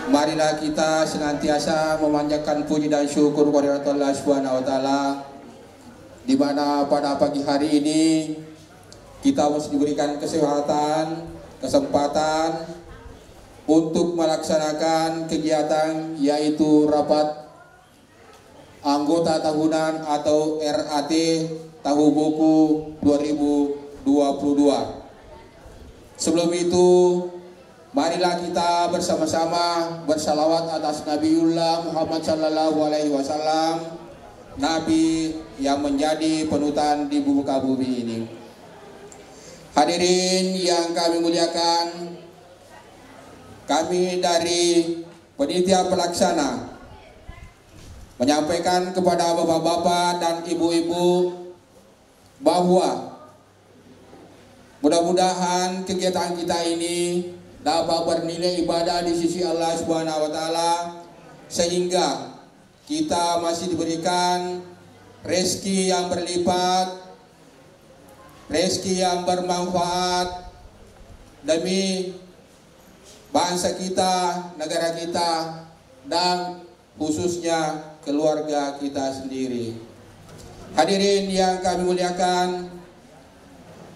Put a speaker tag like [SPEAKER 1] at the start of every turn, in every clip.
[SPEAKER 1] Marilah kita senantiasa memanjatkan puji dan syukur kepada Allah Subhanahu wa taala, di mana pada pagi hari ini kita masih diberikan kesehatan, kesempatan untuk melaksanakan kegiatan yaitu rapat anggota tahunan atau RAT Tahu Buku 2022. Sebelum itu, marilah kita bersama-sama bersalawat atas Nabiullah Muhammad sallallahu alaihi wasallam, Nabi yang menjadi penutan di muka bumi ini. Hadirin yang kami muliakan, kami dari panitia pelaksana menyampaikan kepada bapak-bapak dan ibu-ibu bahwa mudah-mudahan kegiatan kita ini dapat bernilai ibadah di sisi Allah Subhanahu wa taala, sehingga kita masih diberikan rezeki yang berlipat, rezeki yang bermanfaat demi bangsa kita, negara kita, dan khususnya keluarga kita sendiri. Hadirin yang kami muliakan,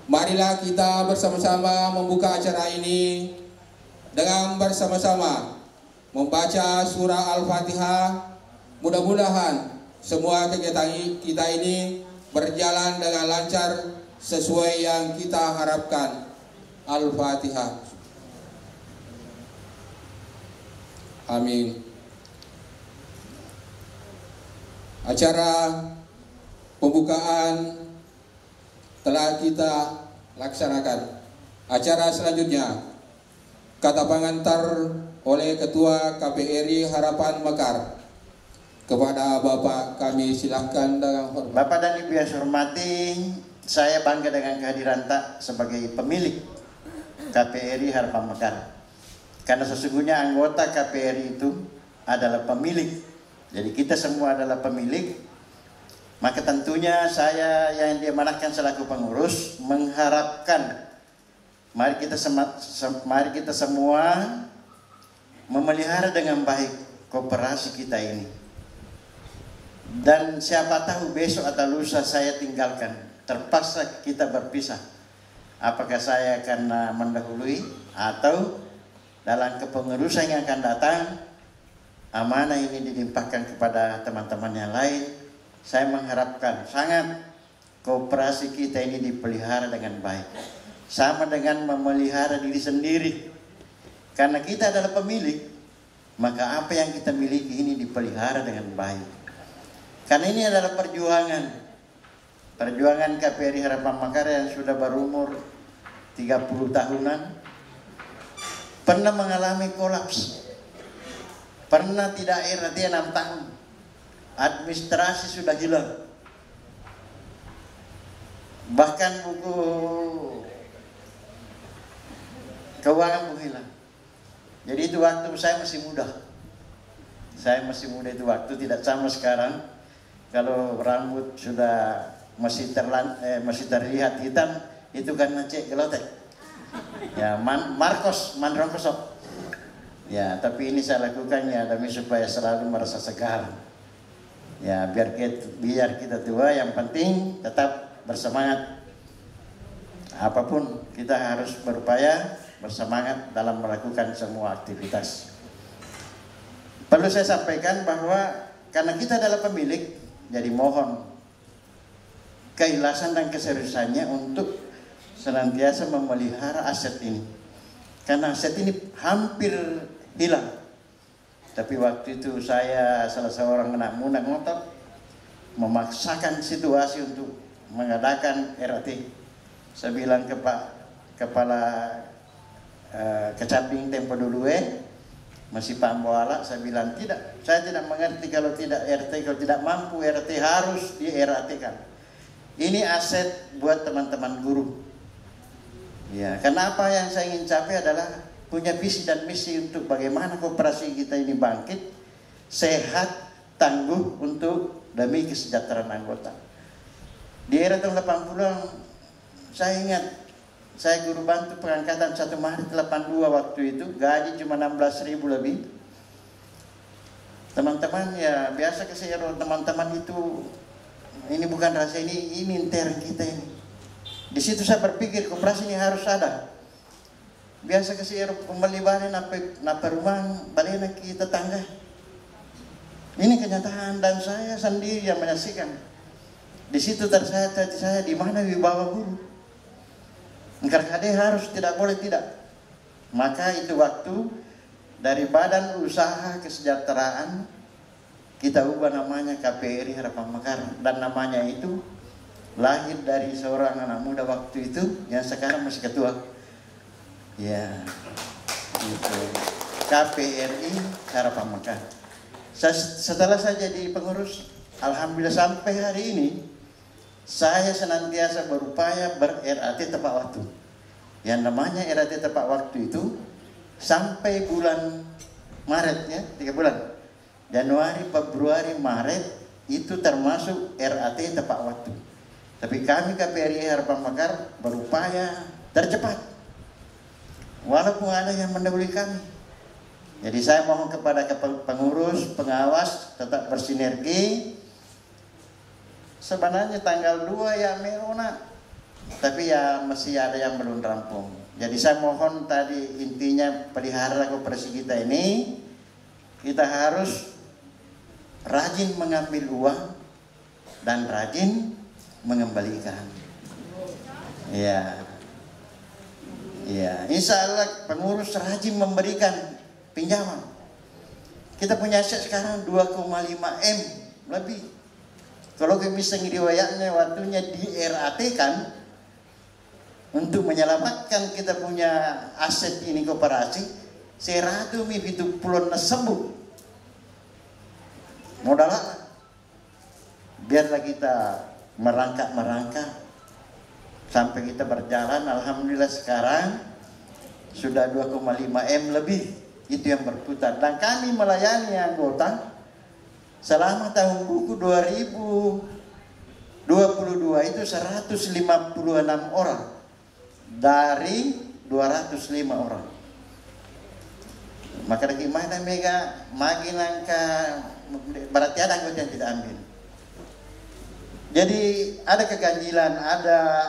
[SPEAKER 1] marilah kita bersama-sama membuka acara ini dengan bersama-sama membaca surah Al-Fatihah. Mudah-mudahan semua kegiatan kita ini berjalan dengan lancar sesuai yang kita harapkan. Al-Fatihah. Amin. Acara pembukaan telah kita laksanakan. Acara selanjutnya kata pengantar oleh Ketua KPRI Harapan Mekar. Kepada Bapak kami silahkan dengan hormat.
[SPEAKER 2] Bapak dan Ibu yang saya hormati, saya bangga dengan kehadiran Tak sebagai pemilik KPRI Harapan Mekar. Karena sesungguhnya anggota KPRI itu adalah pemilik. Jadi kita semua adalah pemilik. Maka tentunya saya yang diamanahkan selaku pengurus mengharapkan mari kita semua memelihara dengan baik koperasi kita ini. Dan siapa tahu besok atau lusa saya tinggalkan, terpaksa kita berpisah. Apakah saya akan mendahului atau dalam kepengurusan yang akan datang amanah ini dilimpahkan kepada teman-teman yang lain. Saya mengharapkan sangat koperasi kita ini dipelihara dengan baik, sama dengan memelihara diri sendiri. Karena kita adalah pemilik, maka apa yang kita miliki ini dipelihara dengan baik. Karena ini adalah perjuangan KPRI Harapan Mekar yang sudah berumur 30 tahunan, pernah mengalami kolaps, pernah tidak RT 6 tahun, administrasi sudah hilang, bahkan buku keuangan pun hilang. Jadi itu waktu saya masih muda. Itu waktu, tidak sama sekarang. Kalau rambut sudah masih terlihat hitam, itu karena cek gelotek. Ya, Marcos Mandrongkosop. Ya, tapi ini saya lakukan ya demi supaya selalu merasa segar. Ya, biar kita tua, yang penting tetap bersemangat. Apapun kita harus berupaya bersemangat dalam melakukan semua aktivitas. Perlu saya sampaikan bahwa karena kita adalah pemilik, jadi mohon keikhlasan dan keseriusannya untuk senantiasa memelihara aset ini. Karena aset ini hampir hilang. Tapi waktu itu saya salah seorang anak muda ngotot memaksakan situasi untuk mengadakan RAT. Saya bilang ke Pak Kepala Kecaping tempo dulu masih Pak Mboala, saya bilang tidak, saya tidak mengerti kalau tidak RT, kalau tidak mampu RT harus di RAT kan. Ini aset buat teman-teman guru. Ya, karena apa yang saya ingin capai adalah punya visi dan misi untuk bagaimana koperasi kita ini bangkit, sehat, tangguh untuk demi kesejahteraan anggota. Di era tahun 80-an, saya ingat saya guru bantu pengangkatan 1 Maret 82 waktu itu, gaji cuma 16.000 lebih. Teman-teman ya biasa kasih teman-teman itu, ini bukan rahasia, ini intern kita ini. Di situ saya berpikir koperasi ini harus ada. Biasa kasih kembali balik napa rumah balik ke tetangga. Ini kenyataan dan saya sendiri yang menyaksikan. Di situ saya di mana wibawa guru. Karena harus tidak boleh tidak. Maka itu waktu dari Badan Usaha Kesejahteraan kita ubah namanya KPRI Harapan Mekar, dan namanya itu lahir dari seorang anak muda waktu itu yang sekarang masih ketua. Ya, itu KPRI Harapan Mekar. Setelah saya jadi pengurus, alhamdulillah sampai hari ini saya senantiasa berupaya ber-RAT tepat waktu. Yang namanya RAT tepat waktu itu sampai bulan Maret ya, 3 bulan. Januari, Februari, Maret itu termasuk RAT tepat waktu. Tapi kami KPRI Harapan Mekar berupaya tercepat. Walaupun ada yang mendahului kami. Jadi saya mohon kepada pengurus, pengawas tetap bersinergi. Sebenarnya tanggal 2 ya Merona, tapi ya masih ada yang belum rampung. Jadi saya mohon tadi intinya pelihara koperasi kita ini, kita harus rajin mengambil uang dan rajin mengembalikan. Ya, ya, insya Allah pengurus rajin memberikan pinjaman. Kita punya aset sekarang 2,5 M lebih. Kalau kita bisa ngiriwayatnya waktunya di RAT kan, untuk menyelamatkan kita punya aset ini koperasi, seratu mi itu pulon sembuh. Modal biarlah kita merangkak sampai kita berjalan. Alhamdulillah sekarang sudah 2,5 M lebih itu yang berputar, dan kami melayani anggota selama tahun buku 2022 itu 156 orang dari 205 orang. Maka dari mana mega makin angka berarti ada anggota yang tidak ambil. Jadi ada keganjilan,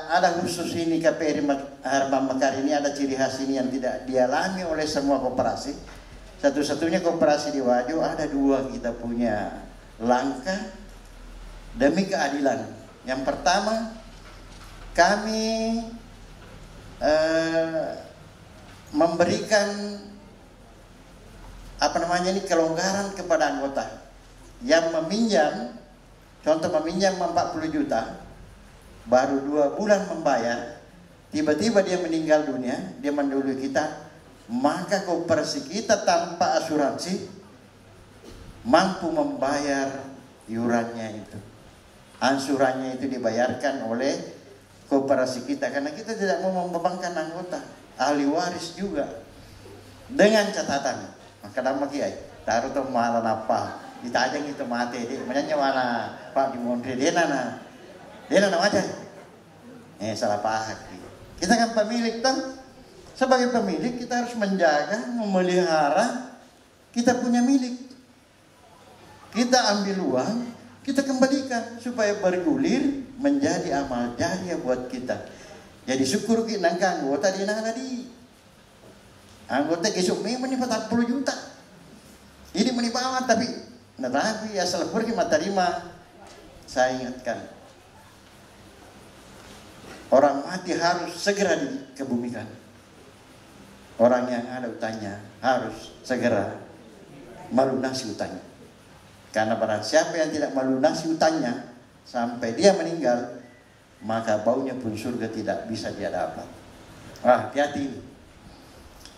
[SPEAKER 2] ada khusus ini KPRI Harapan Mekar ini, ada ciri khas ini yang tidak dialami oleh semua koperasi. Satu-satunya koperasi di Wajo ada 2 kita punya langkah demi keadilan. Yang pertama, kami memberikan kelonggaran kepada anggota yang meminjam. Contoh meminjam 40 juta, baru 2 bulan membayar, tiba-tiba dia meninggal dunia, dia mendahului kita, maka koperasi kita tanpa asuransi mampu membayar iurannya itu. Ansurannya itu dibayarkan oleh koperasi kita, karena kita tidak mau membebankan anggota, ahli waris juga. Dengan catatan, maka nama kiai, taruh tuh malah apa? Ditajang itu mati, dia menyanyi mana Pak di Mondre, dia nana aja. Salah paham. Kita kan pemilik toh. Sebagai pemilik kita harus menjaga, memelihara kita punya milik. Kita ambil uang, kita kembalikan supaya bergulir menjadi amal jariah buat kita. Jadi syukur kita nangka anggota di nana di. Anggota kisuk memang 40 juta. Ini menibawan tapi asal pergi terima. Saya ingatkan, orang mati harus segera dikebumikan. Orang yang ada utangnya harus segera melunasi utangnya. Karena barang siapa yang tidak melunasi utangnya sampai dia meninggal, maka baunya pun surga tidak bisa dia dapat. Hati-hati.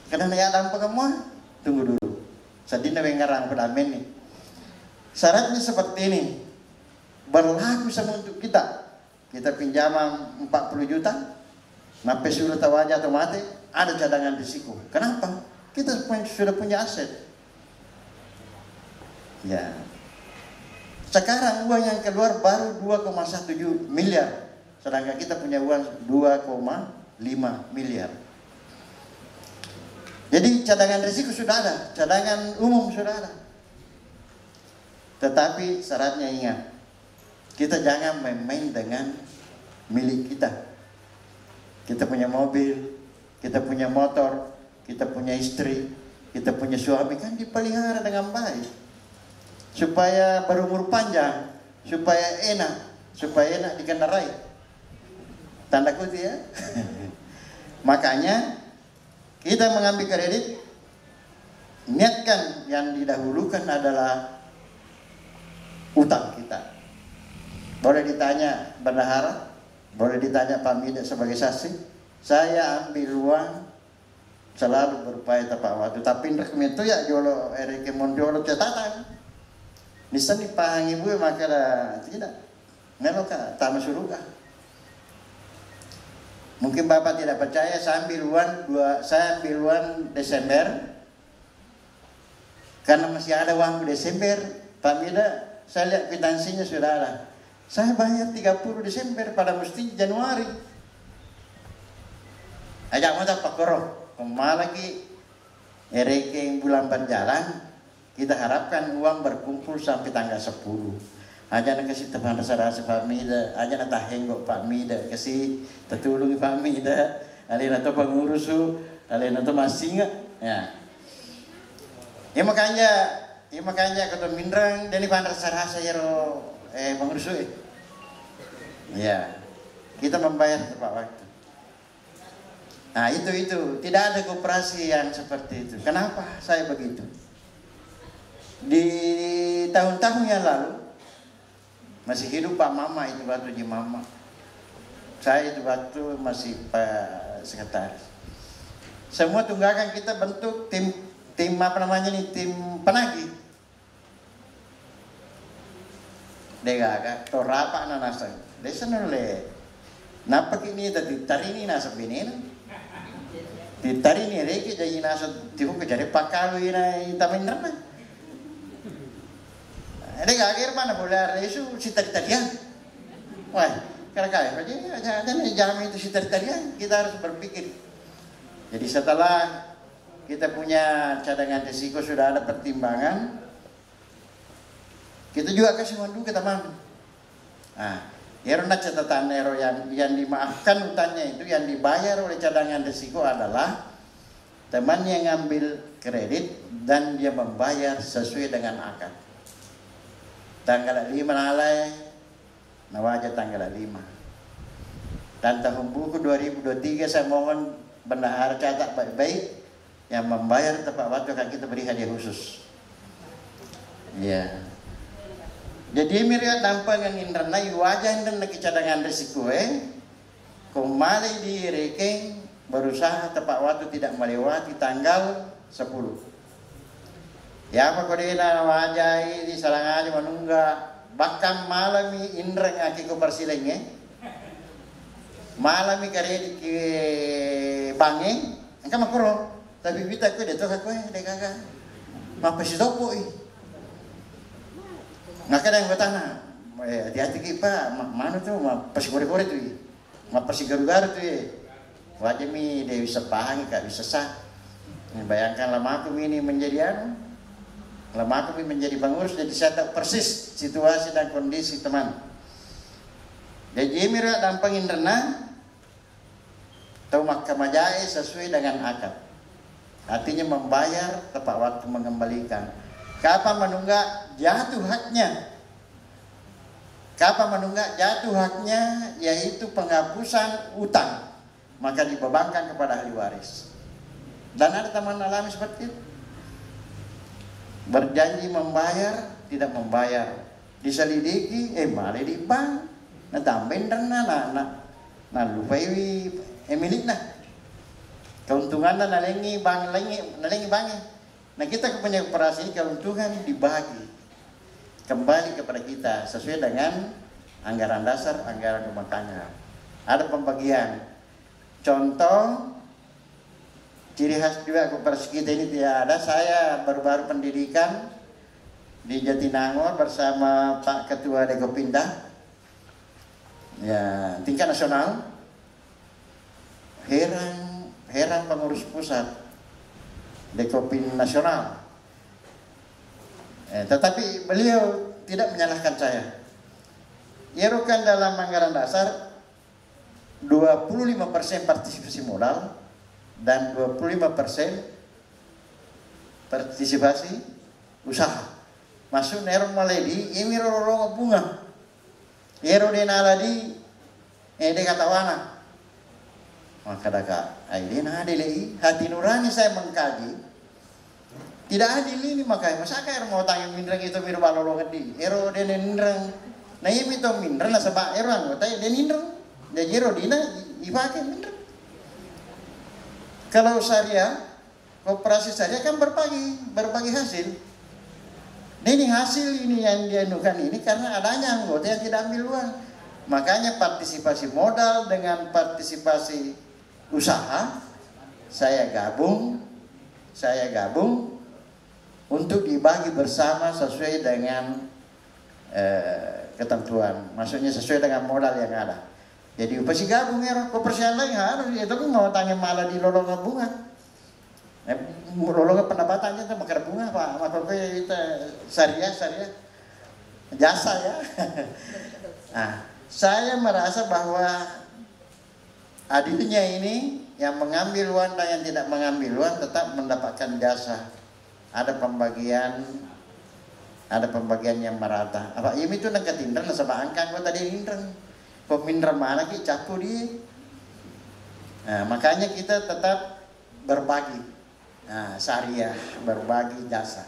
[SPEAKER 2] Karena ya dalam pengemua, tunggu dulu. Sadina mengarang pada amin nih. Syaratnya seperti ini, berlaku sama untuk kita. Kita pinjaman 40 juta, sampai sudah tahu aja atau mati, ada cadangan risiko. Kenapa? Kita sudah punya aset. Ya. Sekarang uang yang keluar baru 2,1 miliar, sedangkan kita punya uang 2,5 miliar. Jadi cadangan risiko sudah ada, cadangan umum sudah ada. Tetapi syaratnya ingat, kita jangan main-main dengan milik kita. Kita punya mobil, kita punya motor, kita punya istri, kita punya suami, kan dipelihara dengan baik. Supaya berumur panjang, supaya enak dikendarai. Tanda kutip ya. Makanya kita mengambil kredit, niatkan yang didahulukan adalah utang kita. Boleh ditanya bendahara, boleh ditanya Pak Mida sebagai saksi. Saya ambil uang selalu berupaya tepat waktu. Tapi rekom itu ya jolo ereke monjolo catatan. Nisan dipahangi bu maka tidak. Ngeloka tama suruh. Mungkin Bapak tidak percaya, saya ambil uang Desember karena masih ada uang Desember. Pak Mida, saya lihat kwitansinya sudah ada. Saya bayar 30 Desember pada mesti Januari. Ajak mau Pak Koro, kemana lagi ereke bulan berjalan, kita harapkan uang berkumpul sampai tanggal 10. Aja nak kasih teman rasa Pak Mida, aja nak tahenggok Pak Mida, kasih tertulungi Pak Mida, alih atau pengurus alih atau masih enggak, ya. Ya makanya kata Mindrang, dan ini pandang rasa ya pengurus ya, kita membayar tepat waktu. Nah itu tidak ada koperasi yang seperti itu. Kenapa saya begitu? Di tahun-tahun yang lalu masih hidup Pak Mama itu waktu di Mama. Saya itu waktu masih Pak Sekretaris. Semua tunggakan kita bentuk tim apa namanya nih, tim penagih. Dega torapa nanasa. Desa nole. Napa kini tadi tari ini nasa binena. Di tari ini reki jadi nasa tipu kejari pakalu ini tamin nama. Ada akhir mana boleh itu si tarian. Wah, kaya aja jam itu si tarian, kita harus berpikir. Jadi setelah kita punya cadangan risiko sudah ada pertimbangan, kita juga kasih mandu ke teman. Nah, nak catatan yang dimaafkan utangnya itu yang dibayar oleh cadangan risiko adalah teman yang ngambil kredit dan dia membayar sesuai dengan akad. Tanggal 5 nalai, nawaja tanggal 5. Dan tahun buku 2023 saya mohon bendahara catat baik-baik yang membayar tepat waktu akan kita beri hadiah khusus. Ya. Jadi miriat dampak yang indrana wajah dan lagi cadangan risiko kembali di rekening berusaha tepat waktu tidak melewati tanggal 10. Ya apa kode na wajai di salangaja manungga bahkan malami indreng aki ko persilenge malami kare ke bangeng angka makuro tapi bita ko deto ka ko de kaga mapasidopo nakadang batana hati-hati ki pa mana tuh mapasigore-gore tuh mapasigaru-garu tuh wajah mi dewi sepahang ka bisa sah. Bayangkan lama aku ini menjadi lama aku menjadi pengurus, jadi saya tahu persis situasi dan kondisi teman. Jadi mira dampangin renang, tahu mahkamah jaya sesuai dengan akad. Artinya membayar tepat waktu mengembalikan. Kapan menunggak jatuh haknya? Kapan menunggak jatuh haknya? Yaitu penghapusan utang, maka dibebankan kepada ahli waris. Dan ada teman alami seperti itu. Berjanji membayar, tidak membayar. Diselidiki, malah di bank. Natambahin na lupai milik na. Keuntungan na nalengi bank. Nah kita punya operasi keuntungan dibagi kembali kepada kita sesuai dengan anggaran dasar, anggaran rumah tangga. Ada pembagian. Contoh ciri khas juga koperasi kita ini tidak ada. Saya baru-baru pendidikan di Jatinangor bersama Pak Ketua Dekopindah, ya tingkat nasional. Heran pengurus pusat Dekopin nasional. Tetapi beliau tidak menyalahkan saya. Ero kan dalam anggaran dasar 25% partisipasi modal dan 25% partisipasi usaha. Masuk ero maledi ini roro bunga. Ero denala di de katawana. Maka daga aidena adilei hati nurani saya mengkaji. Tidak adil ini makanya masaka ero mau tanya mindreng itu miru balolo gede. Ero denendreng. Nah ini to mindreng lah sebab ero anggota denendreng. Jadi ero dina dipakai mindreng. Kalau syariah, koperasi syariah kan berbagi hasil. Nah, ini hasil ini yang dianukan ini karena adanya anggota yang tidak ambil uang. Makanya partisipasi modal dengan partisipasi usaha saya gabung untuk dibagi bersama sesuai dengan ketentuan. Maksudnya sesuai dengan modal yang ada. Jadi upasi gabung ya, kopersian lagi harus itu kan mau tanya malah di lolongan bunga. Lolongan pendapatannya itu bakar bunga Pak. Makanya kita syariah jasa ya. Nah, saya merasa bahwa adilnya ini yang mengambil uang dan yang tidak mengambil uang tetap mendapatkan jasa. Ada pembagian yang merata. Apa ini tuh nak ketindran sebab angkang kau tadi indran. Pemindra mana ki capu dia. Nah, makanya kita tetap berbagi. Nah, syariah, berbagi jasa.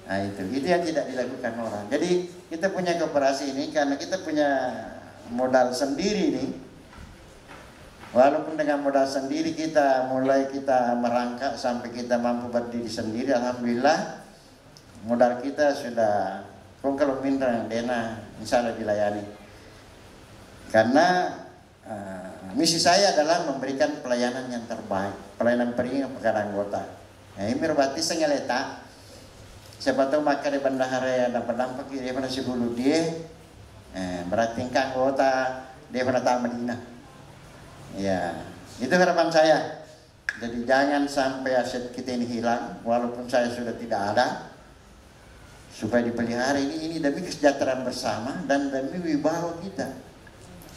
[SPEAKER 2] Nah, itu yang tidak dilakukan orang. Jadi kita punya koperasi ini karena kita punya modal sendiri nih. Walaupun dengan modal sendiri kita merangkak sampai kita mampu berdiri sendiri, alhamdulillah modal kita sudah kalau minta dana insya Allah dilayani. Karena misi saya adalah memberikan pelayanan yang terbaik, pelayanan peringat kepada anggota. Nah, ini berbati sengeleta. Siapa tahu maka di bendahara yang dampak dia pernah sebelum dia, berarti anggota dia pernah tahu Medina. Ya, itu harapan saya. Jadi jangan sampai aset kita ini hilang, walaupun saya sudah tidak ada, supaya dipelihara ini demi kesejahteraan bersama dan demi wibawa kita.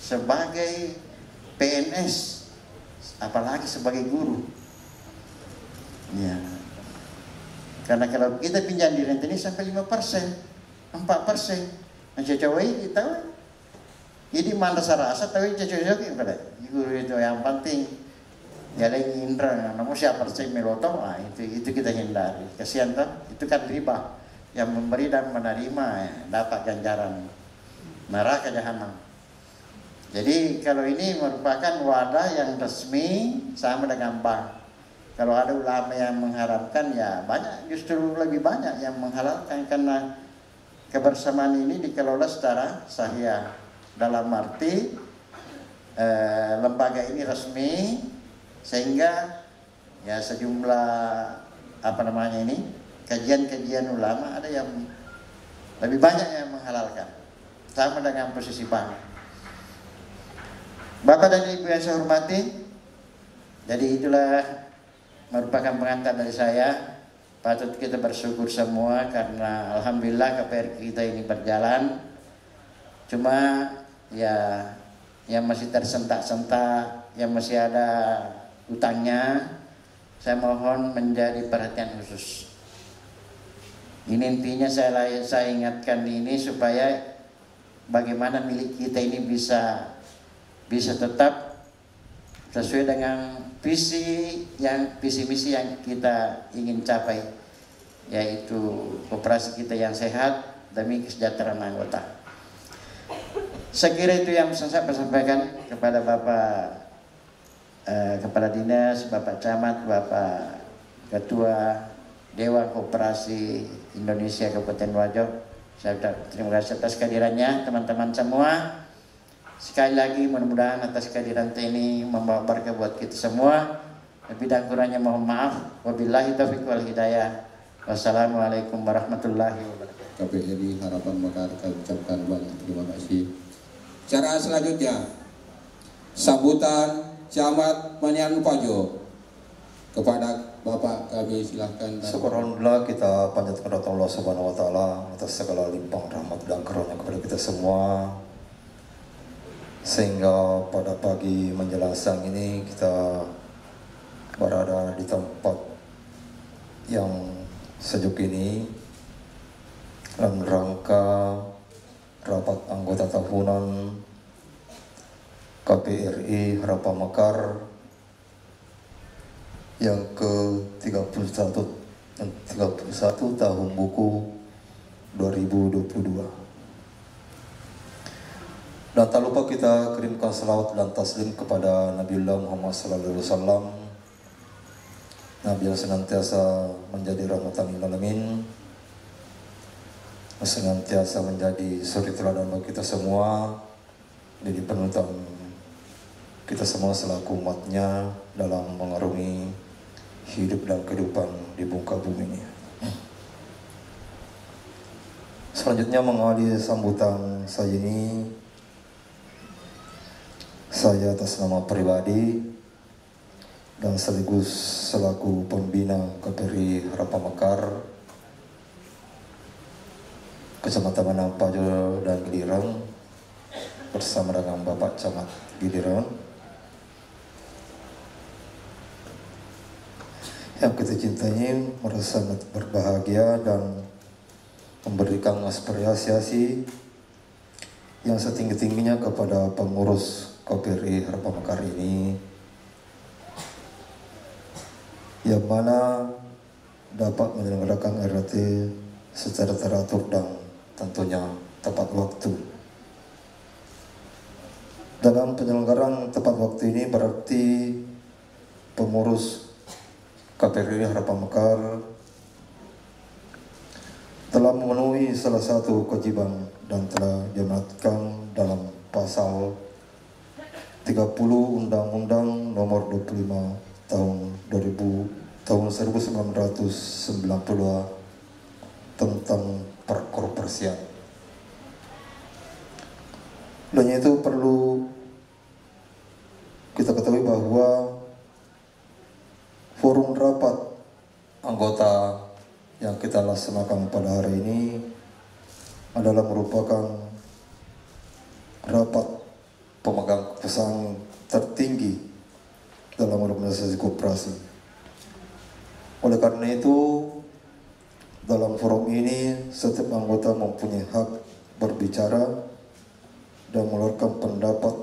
[SPEAKER 2] Sebagai PNS, apalagi sebagai guru, ya. Karena kalau kita pinjam di rente ini sampai 5%, 4%, macam cewek kita, jadi mana rasa tahu cewek pada guru itu yang penting, jalan indra, namun siapa percaya meloto, itu kita hindari. Kasihan toh, itu kan riba, yang memberi dan menerima dapat ganjaran neraka jahanam. Jadi kalau ini merupakan wadah yang resmi sama dengan bank. Kalau ada ulama yang mengharapkan ya banyak, justru lebih banyak yang menghalalkan karena kebersamaan ini dikelola secara syariah. Dalam arti lembaga ini resmi sehingga ya sejumlah kajian-kajian ulama ada yang lebih banyak yang menghalalkan sama dengan posisi bank. Bapak dan Ibu yang saya hormati, jadi itulah merupakan pengantar dari saya. Patut kita bersyukur semua karena alhamdulillah KPR kita ini berjalan. Cuma ya yang masih tersentak-sentak, yang masih ada utangnya, saya mohon menjadi perhatian khusus. Ini intinya saya ingatkan ini supaya bagaimana milik kita ini bisa tetap sesuai dengan visi misi yang kita ingin capai, yaitu koperasi kita yang sehat demi kesejahteraan anggota. Saya kira itu yang bisa saya sampaikan kepada Bapak Kepala Dinas, Bapak Camat, Bapak Ketua Dewan Koperasi Indonesia Kabupaten Wajo. Saya terima kasih atas kehadirannya teman-teman semua. Sekali lagi mudah-mudahan atas kehadiran ini membawa berkah buat kita semua. Lebih dan kurangnya mohon maaf. Wabillahi taufiq wal hidayah. Wassalamualaikum warahmatullahi wabarakatuh.
[SPEAKER 1] KPRI Harapan Mekar kami ucapkan banyak terima kasih. Cara selanjutnya sambutan Camat Manian Pajo kepada Bapak kami kami silahkan.
[SPEAKER 3] Syukur alhamdulillah kita panjatkan kepada Allah Subhanahu wa taala atas segala limpah rahmat dan karunia kepada kita semua. Sehingga pada pagi menjelang siang ini kita berada di tempat yang sejuk ini dalam rangka rapat anggota tahunan KPRI Harapan Mekar yang ke-31 tahun buku 2022. Dan tak lupa kita kirimkan salawat dan taslim kepada Nabiullah Muhammad SAW, Nabi yang senantiasa menjadi rahmatan lil alamin, senantiasa menjadi suri teladan bagi kita semua, jadi penutan kita semua selaku umatnya dalam mengarungi hidup dan kehidupan di muka bumi ini. Selanjutnya mengawali sambutan saya ini, saya atas nama pribadi dan sekaligus selaku pembina KPRI Harapan Mekar Kecamatan Manampajo dan Giliran bersama dengan Bapak Camat Giliran yang kita cintai, merasa sangat berbahagia dan memberikan apresiasi yang setinggi-tingginya kepada pengurus KPRI Harapan Mekar ini, yang mana dapat menyelenggarakan RT secara teratur dan tentunya tepat waktu. Dalam penyelenggaraan tepat waktu ini berarti pengurus KPRI Harapan Mekar telah memenuhi salah satu kewajiban dan telah diamanatkan dalam pasal 30 Undang-Undang Nomor 25 tahun 1992 tentang perkorporasian. Dan itu perlu kita ketahui bahwa forum rapat anggota yang kita laksanakan pada hari ini adalah merupakan rapat pemegang keputusan tertinggi dalam organisasi koperasi. Oleh karena itu, dalam forum ini setiap anggota mempunyai hak berbicara dan mengeluarkan pendapat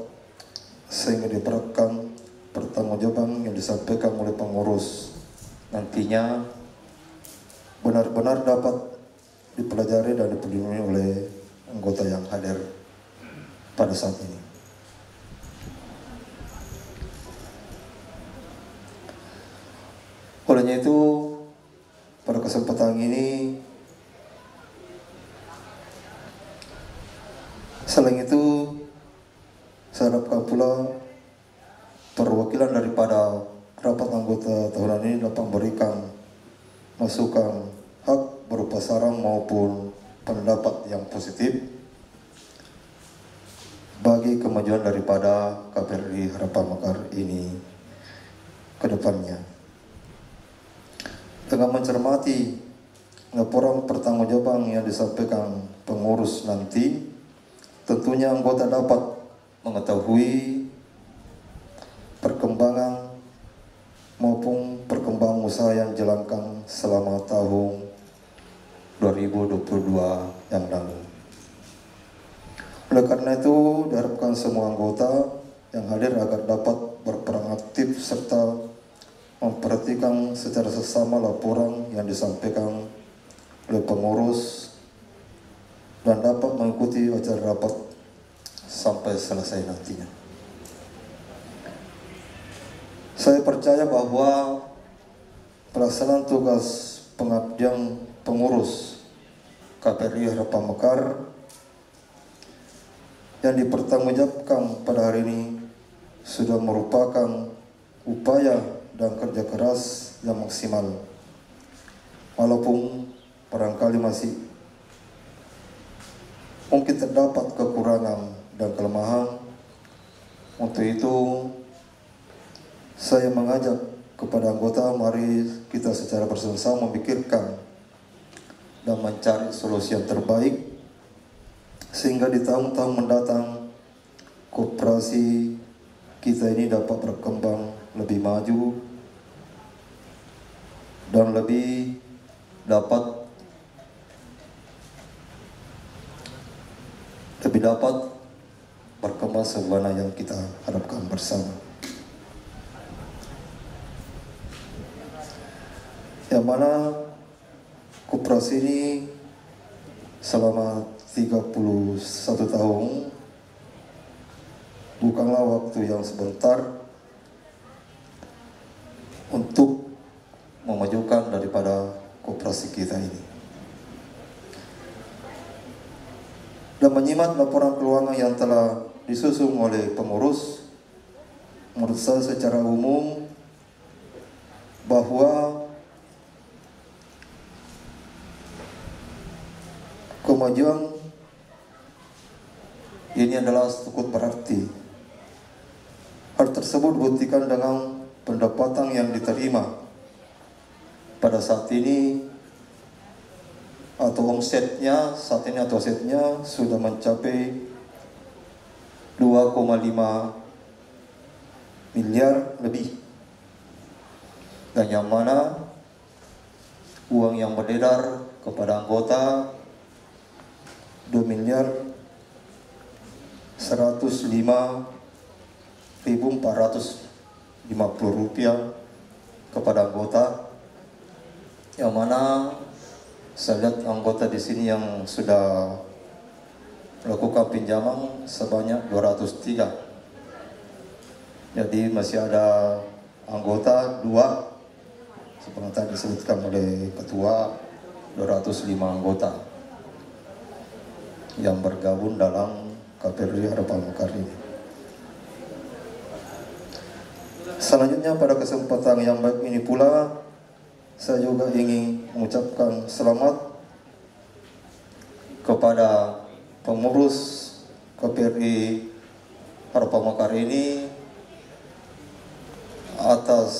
[SPEAKER 3] sehingga diperlukan pertanggungjawaban yang disampaikan oleh pengurus nantinya benar-benar dapat dipelajari dan dipenuhi oleh anggota yang hadir pada saat ini. Olehnya itu, pada kesempatan ini, selain itu, saya harapkan pula perwakilan daripada rapat anggota tahunan ini dapat memberikan masukan hak berupa saran maupun pendapat yang positif bagi kemajuan daripada KPRI Harapan Mekar ini ke depannya. Dengan mencermati laporan pertanggungjawaban yang disampaikan pengurus nanti, tentunya anggota dapat mengetahui perkembangan maupun perkembangan usaha yang dijalankan selama tahun 2022 yang lalu. Oleh karena itu, diharapkan semua anggota yang hadir agar dapat berperan aktif serta memperhatikan secara sesama laporan yang disampaikan oleh pengurus dan dapat mengikuti acara rapat sampai selesai nantinya. Saya percaya bahwa pelaksanaan tugas pengabdian pengurus KPRI Harapan Mekar yang dipertanggungjawabkan pada hari ini sudah merupakan upaya dan kerja keras yang maksimal, walaupun barangkali masih mungkin terdapat kekurangan dan kelemahan. Untuk itu saya mengajak kepada anggota, mari kita secara bersama-sama memikirkan dan mencari solusi yang terbaik sehingga di tahun-tahun mendatang koperasi kita ini dapat berkembang lebih maju dan lebih dapat berkembang sebagaimana yang kita harapkan bersama. Yang mana koperasi ini selama 31 tahun bukanlah waktu yang sebentar untuk memajukan daripada koperasi kita ini. Dan menyimak laporan keuangan yang telah disusun oleh pengurus, menurut saya secara umum bahwa kemajuan ini adalah cukup berarti. Hal tersebut dibuktikan dengan pendapatan yang diterima pada saat ini atau omsetnya sudah mencapai 2,5 miliar lebih, dan yang mana uang yang beredar kepada anggota 2 miliar 105.450 rupiah kepada anggota, yang mana saya lihat anggota di sini yang sudah melakukan pinjaman sebanyak 203. Jadi masih ada anggota 2 seperti tadi disebutkan oleh ketua, 205 anggota yang bergabung dalam KPRI Harapan Mekar ini. Selanjutnya pada kesempatan yang baik ini pula, saya juga ingin mengucapkan selamat kepada pengurus KPRI Harapan Mekar ini atas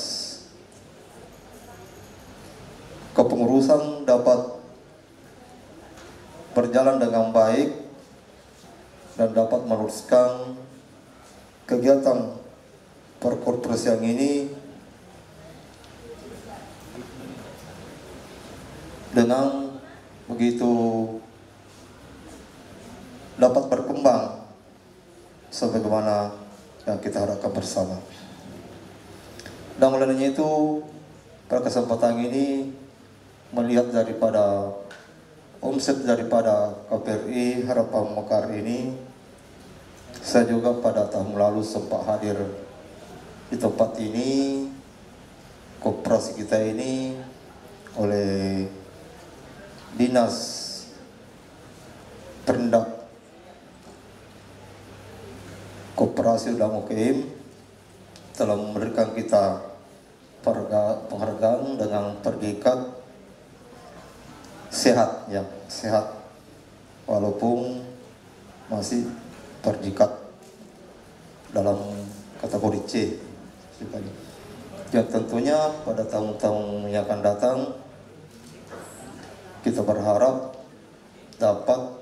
[SPEAKER 3] kepengurusan dapat berjalan dengan baik dan dapat meneruskan kegiatan perkorporasian ini dengan begitu dapat berkembang sebagaimana yang kita harapkan bersama. Dan olehnya itu pada kesempatan ini melihat daripada omset daripada KPRI Harapan Mekar ini, saya juga pada tahun lalu sempat hadir di tempat ini, koperasi kita ini oleh Dinas Perindak Koperasi dan UKM telah memberikan kita penghargaan dengan predikat sehat, ya, sehat, walaupun masih predikat dalam kategori C. Ya, tentunya pada tahun-tahun yang akan datang kita berharap dapat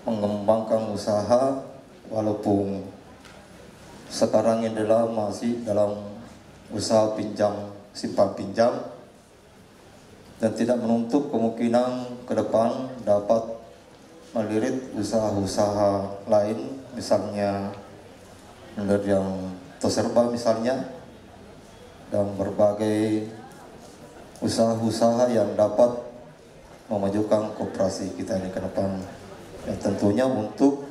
[SPEAKER 3] mengembangkan usaha, walaupun sekarang ini adalah masih dalam usaha simpan pinjam, dan tidak menutup kemungkinan ke depan dapat melirik usaha-usaha lain, misalnya dari yang terserba misalnya, dan berbagai usaha-usaha yang dapat memajukan koperasi kita ini ke depan, ya, tentunya untuk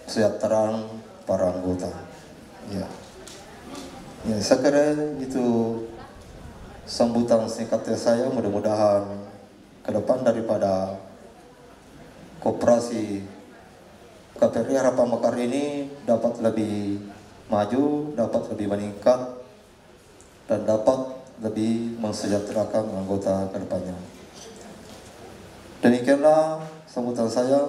[SPEAKER 3] kesejahteraan para anggota. Ya, saya kira itu sambutan singkatnya saya. Mudah-mudahan ke depan daripada koperasi KPRI Harapan Mekar ini dapat lebih maju, dapat lebih meningkat, dan dapat lebih mensejahterakan anggota ke depannya. Demikianlah sambutan saya.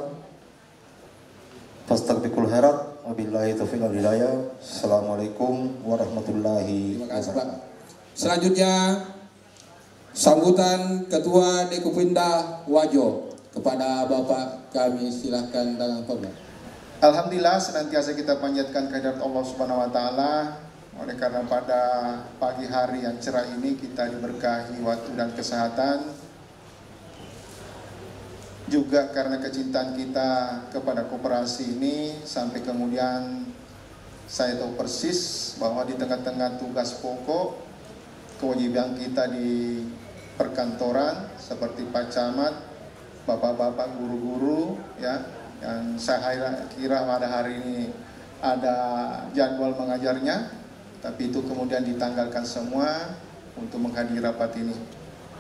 [SPEAKER 3] Fastaghfirul khairat, wabillahi taufiq wal hidayah. Assalamualaikum warahmatullahi wabarakatuh.
[SPEAKER 1] Selanjutnya sambutan Ketua Dekopinda Wajo kepada Bapak, kami silahkan dengan hormat.
[SPEAKER 4] Alhamdulillah, senantiasa kita panjatkan kehadirat Allah Subhanahu wa taala. Oleh karena pada pagi hari yang cerah ini kita diberkahi waktu dan kesehatan, juga karena kecintaan kita kepada koperasi ini, sampai kemudian saya tahu persis bahwa di tengah-tengah tugas pokok kewajiban kita di perkantoran seperti Pak Camat, bapak-bapak guru-guru ya, yang saya kira pada hari ini ada jadwal mengajarnya, tapi itu kemudian ditanggalkan semua untuk menghadiri rapat ini.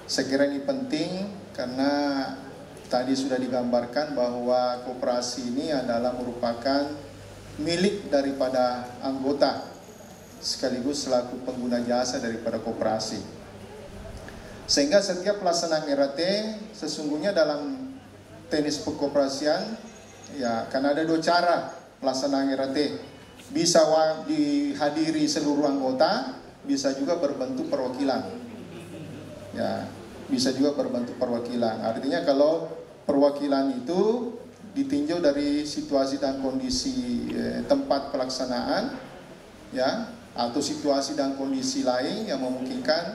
[SPEAKER 4] Saya kira ini penting karena tadi sudah digambarkan bahwa koperasi ini adalah merupakan milik daripada anggota sekaligus selaku pengguna jasa daripada koperasi. Sehingga setiap pelaksanaan RAT sesungguhnya dalam teknis perkoperasian ya, karena ada dua cara pelaksanaan RAT. Bisa dihadiri seluruh anggota, bisa juga berbentuk perwakilan. Ya, bisa juga berbentuk perwakilan. Artinya kalau perwakilan itu ditinjau dari situasi dan kondisi tempat pelaksanaan ya, atau situasi dan kondisi lain yang memungkinkan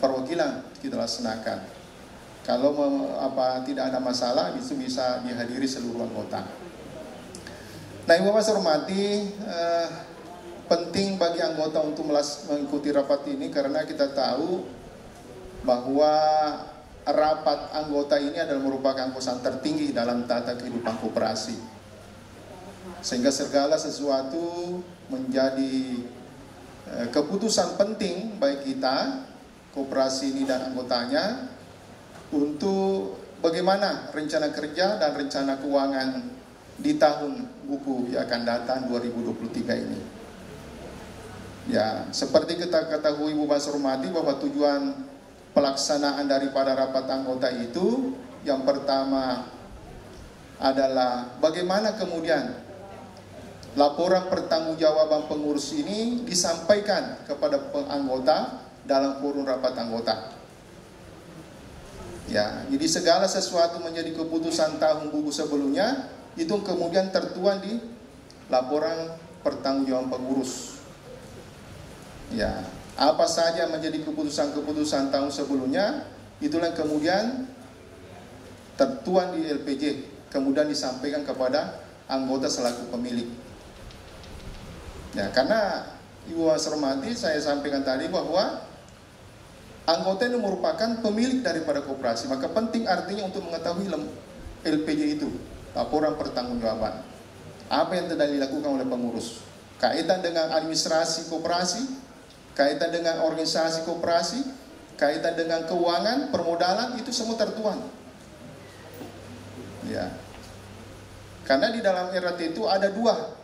[SPEAKER 4] perwakilan kita laksanakan. Kalau tidak ada masalah, itu bisa dihadiri seluruh anggota. Nah, Ibu Bapak hormati, penting bagi anggota untuk mengikuti rapat ini karena kita tahu bahwa rapat anggota ini adalah merupakan keputusan tertinggi dalam tata kehidupan koperasi. Sehingga segala sesuatu menjadi keputusan penting bagi kita, koperasi ini dan anggotanya, untuk bagaimana rencana kerja dan rencana keuangan di tahun buku yang akan datang 2023 ini. Ya, seperti kita ketahui Ibu Bapak hormati bahwa tujuan pelaksanaan daripada rapat anggota itu yang pertama adalah bagaimana kemudian laporan pertanggungjawaban pengurus ini disampaikan kepada anggota dalam forum rapat anggota. Ya, jadi segala sesuatu menjadi keputusan tahun buku sebelumnya itu kemudian tertuang di laporan pertanggungjawaban pengurus. Ya, apa saja menjadi keputusan-keputusan tahun sebelumnya, itulah kemudian tertuang di LPJ, kemudian disampaikan kepada anggota selaku pemilik. Ya, karena Ibu hormati, saya sampaikan tadi bahwa anggota ini merupakan pemilik daripada koperasi, maka penting artinya untuk mengetahui LPJ itu, laporan pertanggungjawaban. Apa yang telah dilakukan oleh pengurus, kaitan dengan administrasi koperasi, kaitan dengan organisasi koperasi, kaitan dengan keuangan, permodalan, itu semua tertuang. Ya. Karena di dalam RAT itu ada dua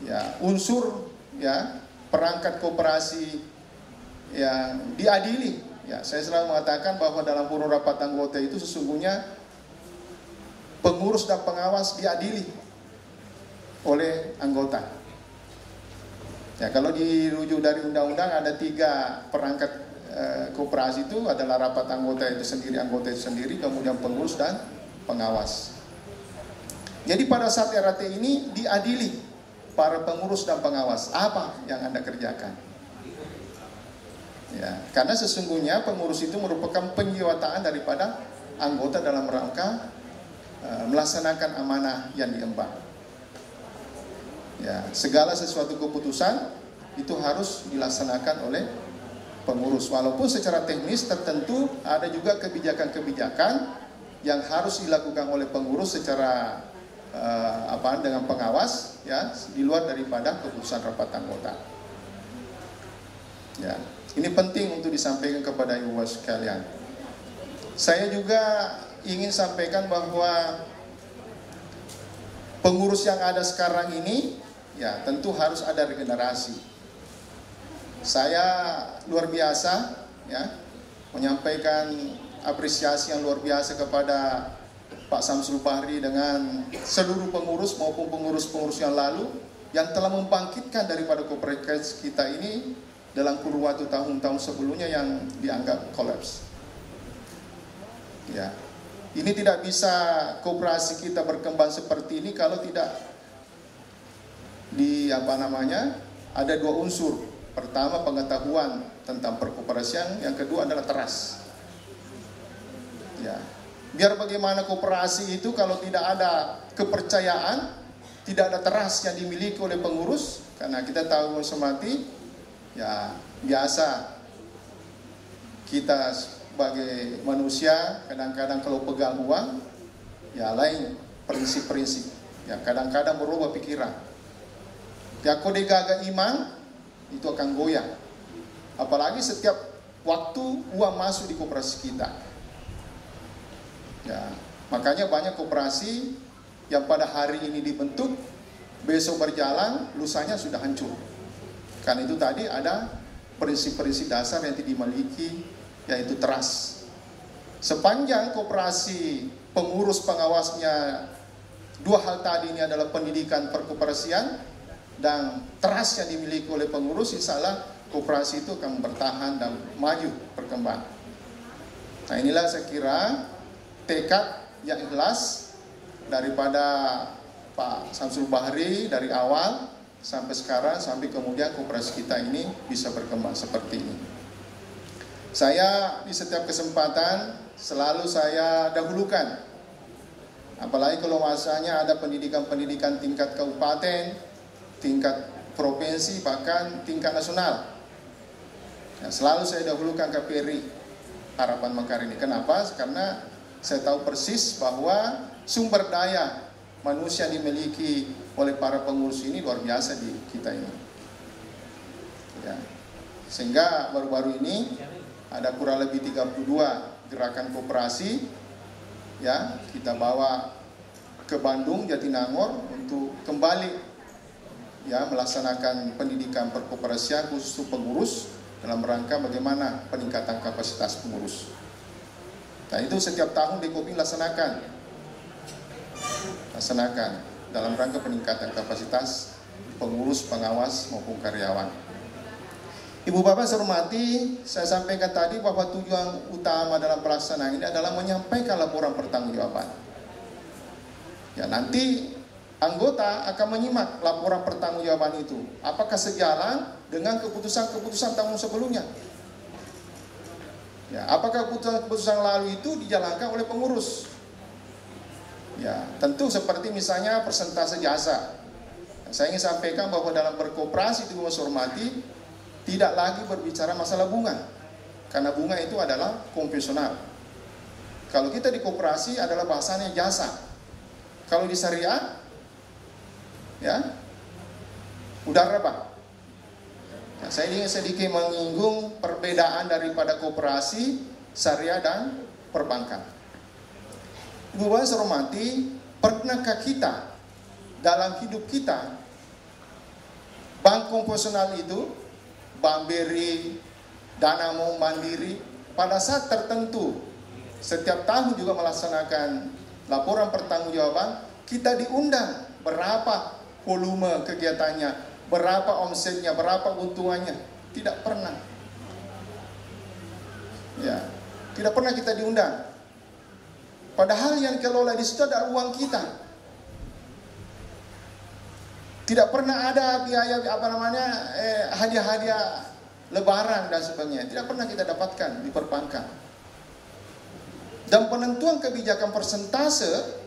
[SPEAKER 4] ya, unsur ya, perangkat koperasi yang diadili. Ya, saya selalu mengatakan bahwa dalam forum rapat anggota itu sesungguhnya pengurus dan pengawas diadili oleh anggota. Ya, kalau dirujuk dari undang-undang ada 3 perangkat koperasi itu adalah rapat anggota itu sendiri, kemudian pengurus dan pengawas. Jadi pada saat RAT ini diadili para pengurus dan pengawas, apa yang Anda kerjakan? Ya, karena sesungguhnya pengurus itu merupakan penjiwataan daripada anggota dalam rangka melaksanakan amanah yang diemban. Ya, segala sesuatu keputusan itu harus dilaksanakan oleh pengurus. Walaupun secara teknis tertentu ada juga kebijakan-kebijakan yang harus dilakukan oleh pengurus secara dengan pengawas, ya, di luar daripada keputusan rapat anggota. Ya, ini penting untuk disampaikan kepada ibu sekalian. Saya juga ingin sampaikan bahwa pengurus yang ada sekarang ini, ya, tentu harus ada regenerasi. Saya luar biasa, ya, menyampaikan apresiasi yang luar biasa kepada Pak Samsul Bahri dengan seluruh pengurus maupun pengurus-pengurus yang lalu yang telah membangkitkan daripada koperasi kita ini dalam kurun waktu tahun-tahun sebelumnya yang dianggap kolaps. Ya, ini tidak bisa koperasi kita berkembang seperti ini kalau tidak ada dua unsur. Pertama, pengetahuan tentang perkoperasian, yang kedua adalah teras. Ya, biar bagaimana koperasi itu kalau tidak ada kepercayaan, tidak ada teras yang dimiliki oleh pengurus, karena kita tahu semati, ya biasa kita sebagai manusia kadang-kadang kalau pegang uang, ya lain prinsip-prinsip, ya kadang-kadang berubah pikiran. Ya kode gaga iman itu akan goyang, apalagi setiap waktu uang masuk di koperasi kita. Ya, makanya banyak koperasi yang pada hari ini dibentuk, besok berjalan, lusanya sudah hancur. Karena itu tadi ada prinsip-prinsip dasar yang dimiliki, yaitu teras. Sepanjang koperasi pengurus pengawasnya, dua hal tadi ini adalah pendidikan perkoperasian dan teras yang dimiliki oleh pengurus, insya Allah koperasi itu akan bertahan dan maju berkembang. Nah inilah saya kira tekad yang ikhlas daripada Pak Samsul Bahri dari awal sampai sekarang, sampai kemudian koperasi kita ini bisa berkembang seperti ini. Saya di setiap kesempatan selalu saya dahulukan, apalagi kalau masanya ada pendidikan-pendidikan tingkat kabupaten, tingkat provinsi, bahkan tingkat nasional. Ya, selalu saya dahulukan KPRI Harapan Mekar ini. Kenapa? Karena saya tahu persis bahwa sumber daya manusia yang dimiliki oleh para pengurus ini luar biasa di kita ini. Ya. Sehingga baru-baru ini ada kurang lebih 32 gerakan koperasi, ya kita bawa ke Bandung, Jatinangor untuk kembali ya melaksanakan pendidikan perkoperasian khusus pengurus dalam rangka bagaimana peningkatan kapasitas pengurus. Nah itu setiap tahun Dekoping laksanakan dalam rangka peningkatan kapasitas pengurus, pengawas maupun karyawan. Ibu Bapak saya hormati, saya sampaikan tadi bahwa tujuan utama dalam pelaksanaan ini adalah menyampaikan laporan pertanggungjawaban. Ya nanti anggota akan menyimak laporan pertanggungjawaban itu. Apakah sejalan dengan keputusan-keputusan tahun sebelumnya? Ya, apakah keputusan lalu itu dijalankan oleh pengurus? Ya, tentu seperti misalnya persentase jasa. Saya ingin sampaikan bahwa dalam berkoperasi itu saya hormati, tidak lagi berbicara masalah bunga. Karena bunga itu adalah konvensional. Kalau kita di koperasi adalah bahasanya jasa. Kalau di syariah, ya, udah apa? Nah, saya ingin sedikit menyinggung perbedaan daripada koperasi, syariah dan perbankan. Ibu Bapak saya hormati, pernahkah kita dalam hidup kita bank konvensional itu, bank BRI, Danamon, Mandiri, pada saat tertentu setiap tahun juga melaksanakan laporan pertanggungjawaban, kita diundang berapa volume kegiatannya, berapa omsetnya, berapa keuntungannya. Tidak pernah. Ya, tidak pernah kita diundang. Padahal yang kelola di situ adalah uang kita. Tidak pernah ada biaya hadiah-hadiah lebaran dan sebagainya. Tidak pernah kita dapatkan di perbankan. Dan penentuan kebijakan persentase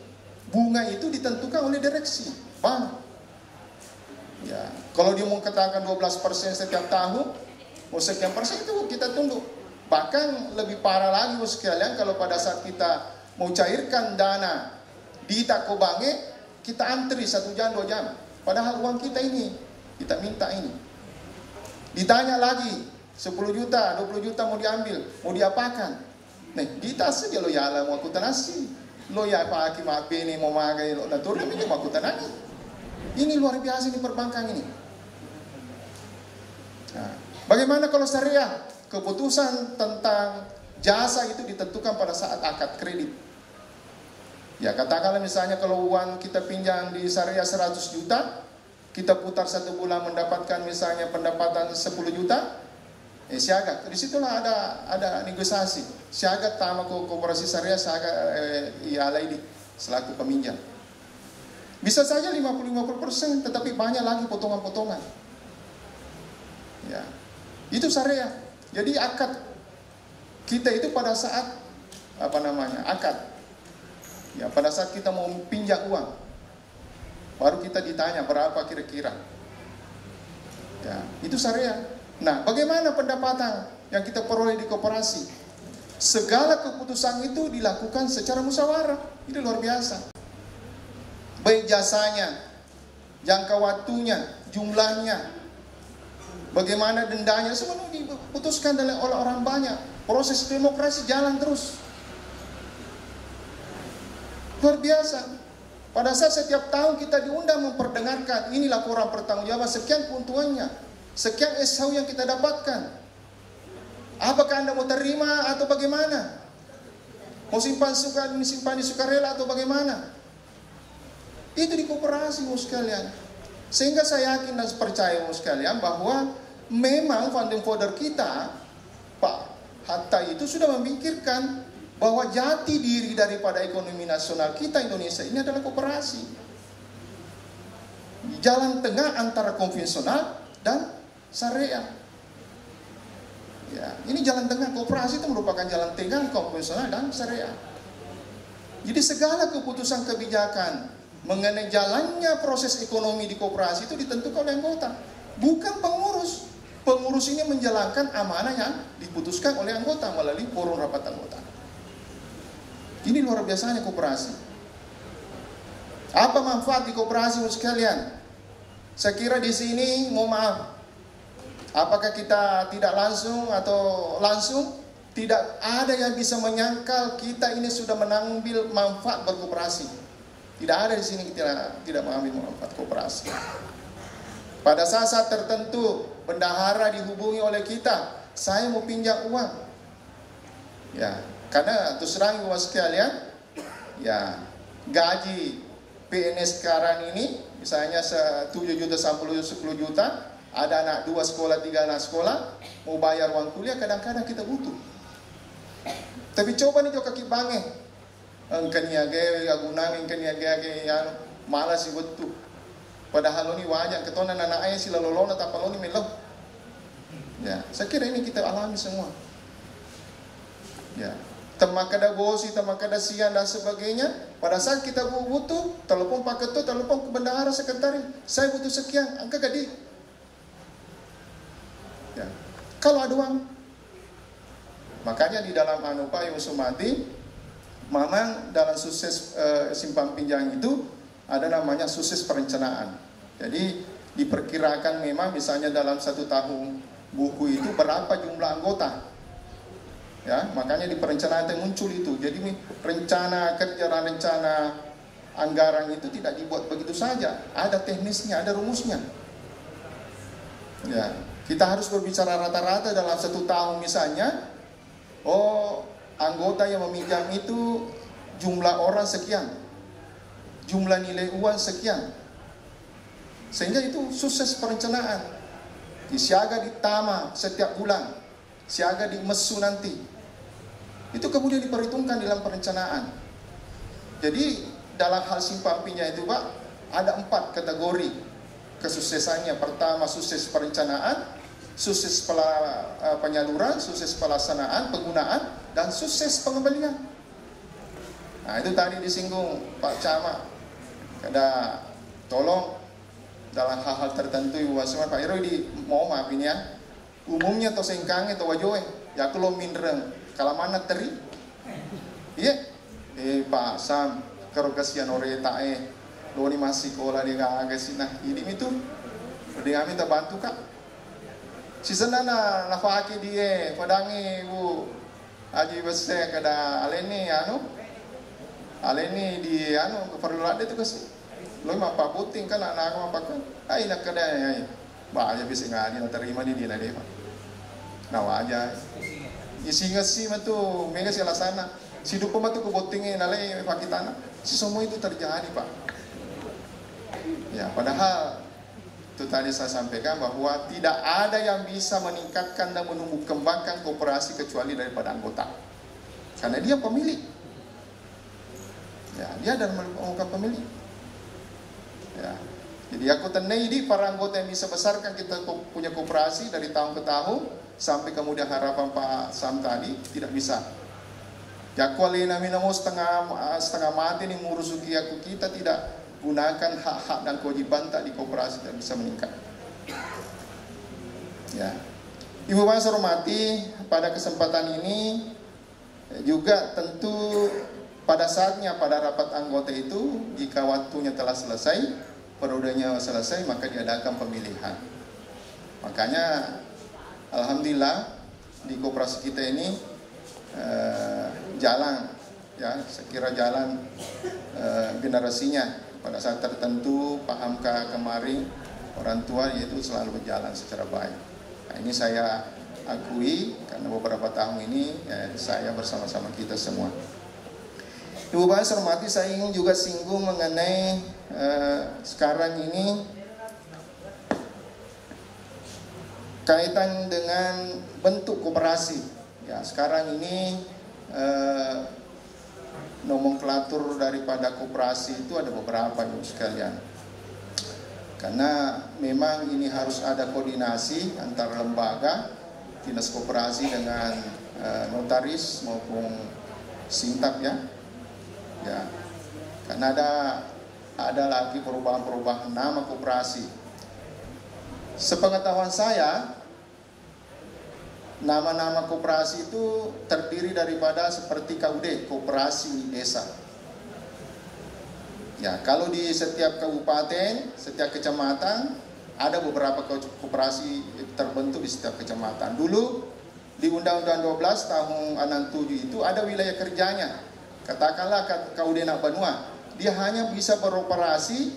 [SPEAKER 4] bunga itu ditentukan oleh direksi bank. Ya, kalau dia mau katakan 12% setiap tahun, mau sekian persen itu kita tunduk. Bahkan lebih parah lagi sekalian, kalau pada saat kita mau cairkan dana di Takobange, kita antri 1 jam 2 jam. Padahal uang kita ini, kita minta ini. Ditanya lagi, 10 juta, 20 juta mau diambil, mau diapakan? Nih, di tas saja lo ya mau aku tanasi. Lo ya pakai mape ini mau magai lo natur kami mau aku tanasi. Ini luar biasa di perbankan ini. Nah, bagaimana kalau syariah? Keputusan tentang jasa itu ditentukan pada saat akad kredit. Ya katakanlah misalnya kalau uang kita pinjam di syariah 100 juta, kita putar 1 bulan mendapatkan misalnya pendapatan 10 juta, Siaga. Di situlah ada negosiasi. Siaga tama koperasi syariah, Siaga Al-Aidi selaku peminjam. Bisa saja 50-50%, tetapi banyak lagi potongan-potongan. Ya, itu syariah. Jadi akad kita itu pada saat akad. Ya, pada saat kita mau pinjam uang, baru kita ditanya berapa kira-kira. Ya, itu syariah. Nah, bagaimana pendapatan yang kita peroleh di koperasi? Segala keputusan itu dilakukan secara musyawarah. Itu luar biasa. Baik jasanya, jangka waktunya, jumlahnya, bagaimana dendanya, semua diputuskan oleh orang banyak. Proses demokrasi jalan terus. Luar biasa. Pada saat setiap tahun kita diundang memperdengarkan, ini laporan pertanggungjawaban, sekian keuntungannya, sekian SHU yang kita dapatkan. Apakah Anda mau terima atau bagaimana? Mau simpan di sukarela atau bagaimana? Itu di koperasi, sekalian. Sehingga saya yakin dan percaya, sekalian, bahwa memang founding father kita, Pak Hatta itu sudah memikirkan bahwa jati diri daripada ekonomi nasional kita Indonesia ini adalah koperasi. Jalan tengah antara konvensional dan syariah. Ya, ini jalan tengah. Koperasi itu merupakan jalan tengah konvensional dan syariah. Jadi segala keputusan kebijakan mengenai jalannya proses ekonomi di koperasi itu ditentukan oleh anggota, bukan pengurus. Pengurus ini menjalankan amanah yang diputuskan oleh anggota melalui forum rapat anggota. Ini luar biasanya koperasi. Apa manfaat di koperasi sekalian? Saya kira di sini, mohon maaf, apakah kita tidak langsung atau langsung, tidak ada yang bisa menyangkal kita ini sudah mengambil manfaat berkoperasi. Tidak ada di sini kita tidak mengambil manfaat koperasi. Pada saat tertentu, bendahara dihubungi oleh kita, saya mau pinjam uang. Ya, karena terus terang sekalian, ya gaji PNS sekarang ini, misalnya 7 juta sampai 10 juta, ada anak 2 sekolah, 3 anak sekolah, mau bayar uang kuliah, kadang-kadang kita butuh. Tapi coba nih kaki bange, engkaniage, agunang, engkaniage, malas sih betul. Padahal ini wajar, ketonan anak ayah sila lolona tapal ini melau. Ya, saya kira ini kita alami semua. Ya, temakada gosi, temakada siang dan sebagainya. Pada saat kita butuh, telepon Pak Ketua, telepon ke bendahara sekretaris, saya butuh sekian, angka gadi. Ya, kalau ada uang, makanya di dalam Pak Yusumati, memang dalam sukses simpan pinjam itu ada namanya sukses perencanaan. Jadi diperkirakan memang misalnya dalam 1 tahun buku itu berapa jumlah anggota. Ya, makanya di perencanaan itu muncul itu. Jadi rencana kerja dan rencana anggaran itu tidak dibuat begitu saja. Ada teknisnya, ada rumusnya. Ya, kita harus berbicara rata-rata dalam 1 tahun misalnya. Oh, anggota yang meminjam itu jumlah orang sekian. Jumlah nilai uang sekian. Sehingga itu sukses perencanaan. Siaga di Tama setiap bulan, siaga di Mesu nanti. Itu kemudian diperhitungkan dalam perencanaan. Jadi dalam hal simpan pinjam itu Pak, ada 4 kategori kesuksesannya. Pertama, sukses perencanaan, sukses penyaluran, sukses pelaksanaan, penggunaan, dan sukses pengembalian. Nah, itu tadi disinggung Pak Camat. Kada tolong dalam hal-hal tertentu Ibu Wasma Pak Iro di mau maaf ini ya. Umumnya to sengkang atau wajoe, ya kalau mindreng kalau mana teri. Iya. Pak Sam karo kasihan ore tae. Lo ni masih sekolah dia agak sih. Nah, ini itu dia minta bantu Kak. Si senana nafaki dia padangi Bu Haji Besar kada aleni aleni di keperluan itu kasih. Lo mah Pak puting kan anak aku apa kan? Ai nak kada ai. Ba aja bisa ngali terima ni dia dia. Nah aja. Isi ngasi mah tu mega sila sana. Si dupo mah tu kubotingin nalai pakitana. Si semua itu terjadi Pak. Ya padahal Itu tadi saya sampaikan bahwa tidak ada yang bisa meningkatkan dan menumbuh kembangkan koperasi kecuali daripada anggota. Karena dia pemilik. Ya, dia adalah pemilik. Ya. Jadi aku tenai di para anggota yang bisa besarkan kita punya koperasi dari tahun ke tahun sampai kemudian harapan Pak Sam tadi tidak bisa. Ya kuali nami namo setengah mati nih ngurusuki aku kita tidak gunakan hak-hak dan kewajiban tak di koperasi dan bisa meningkat. Ya. Ibu Bapak saya hormati, pada kesempatan ini juga tentu pada saatnya pada rapat anggota itu jika waktunya telah selesai, periodenya selesai, maka diadakan pemilihan. Makanya alhamdulillah di koperasi kita ini jalan ya, sekira jalan generasinya. Pada saat tertentu paham kemarin orang tua yaitu selalu berjalan secara baik. Nah, ini saya akui karena beberapa tahun ini saya bersama-sama kita semua. Ibu Bapak saya hormati, saya ingin juga singgung mengenai sekarang ini kaitan dengan bentuk koperasi. Ya, sekarang ini nomenklatur daripada koperasi itu ada beberapa ibu sekalian. Karena memang ini harus ada koordinasi antara lembaga dinas koperasi dengan notaris maupun sintap ya. Ya. Karena ada lagi perubahan-perubahan nama koperasi. Sepengetahuan saya, nama-nama koperasi itu terdiri daripada seperti KUD, Koperasi Unit Desa. Ya, kalau di setiap kabupaten, setiap kecamatan ada beberapa koperasi terbentuk di setiap kecamatan. Dulu di Undang-Undang 12 tahun 67 itu ada wilayah kerjanya. Katakanlah KUD Nakbanua, dia hanya bisa beroperasi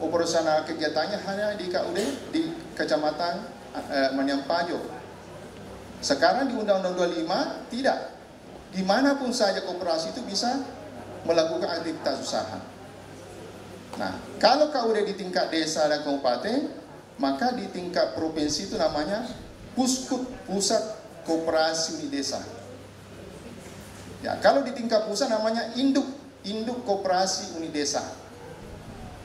[SPEAKER 4] operasional kegiatannya hanya di KUD di Kecamatan Maniampajo. Sekarang di Undang-Undang 25 tidak. Dimanapun saja koperasi itu bisa melakukan aktivitas usaha. Nah, kalau KUD di tingkat desa dan kabupaten, maka di tingkat provinsi itu namanya Puskut, Pusat Koperasi Unit Desa. Ya, kalau di tingkat pusat namanya Induk Koperasi Unit Desa.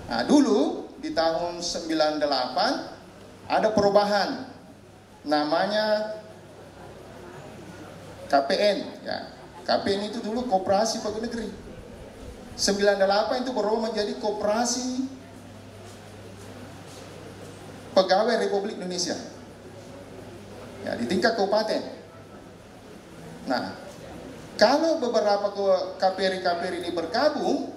[SPEAKER 4] Nah, dulu di tahun 98 ada perubahan namanya KPN ya. KPN itu dulu Koperasi Pegawai Negeri. 98 itu berubah menjadi Koperasi Pegawai Republik Indonesia. Ya, di tingkat kabupaten. Nah, kalau beberapa KPRI ini bergabung,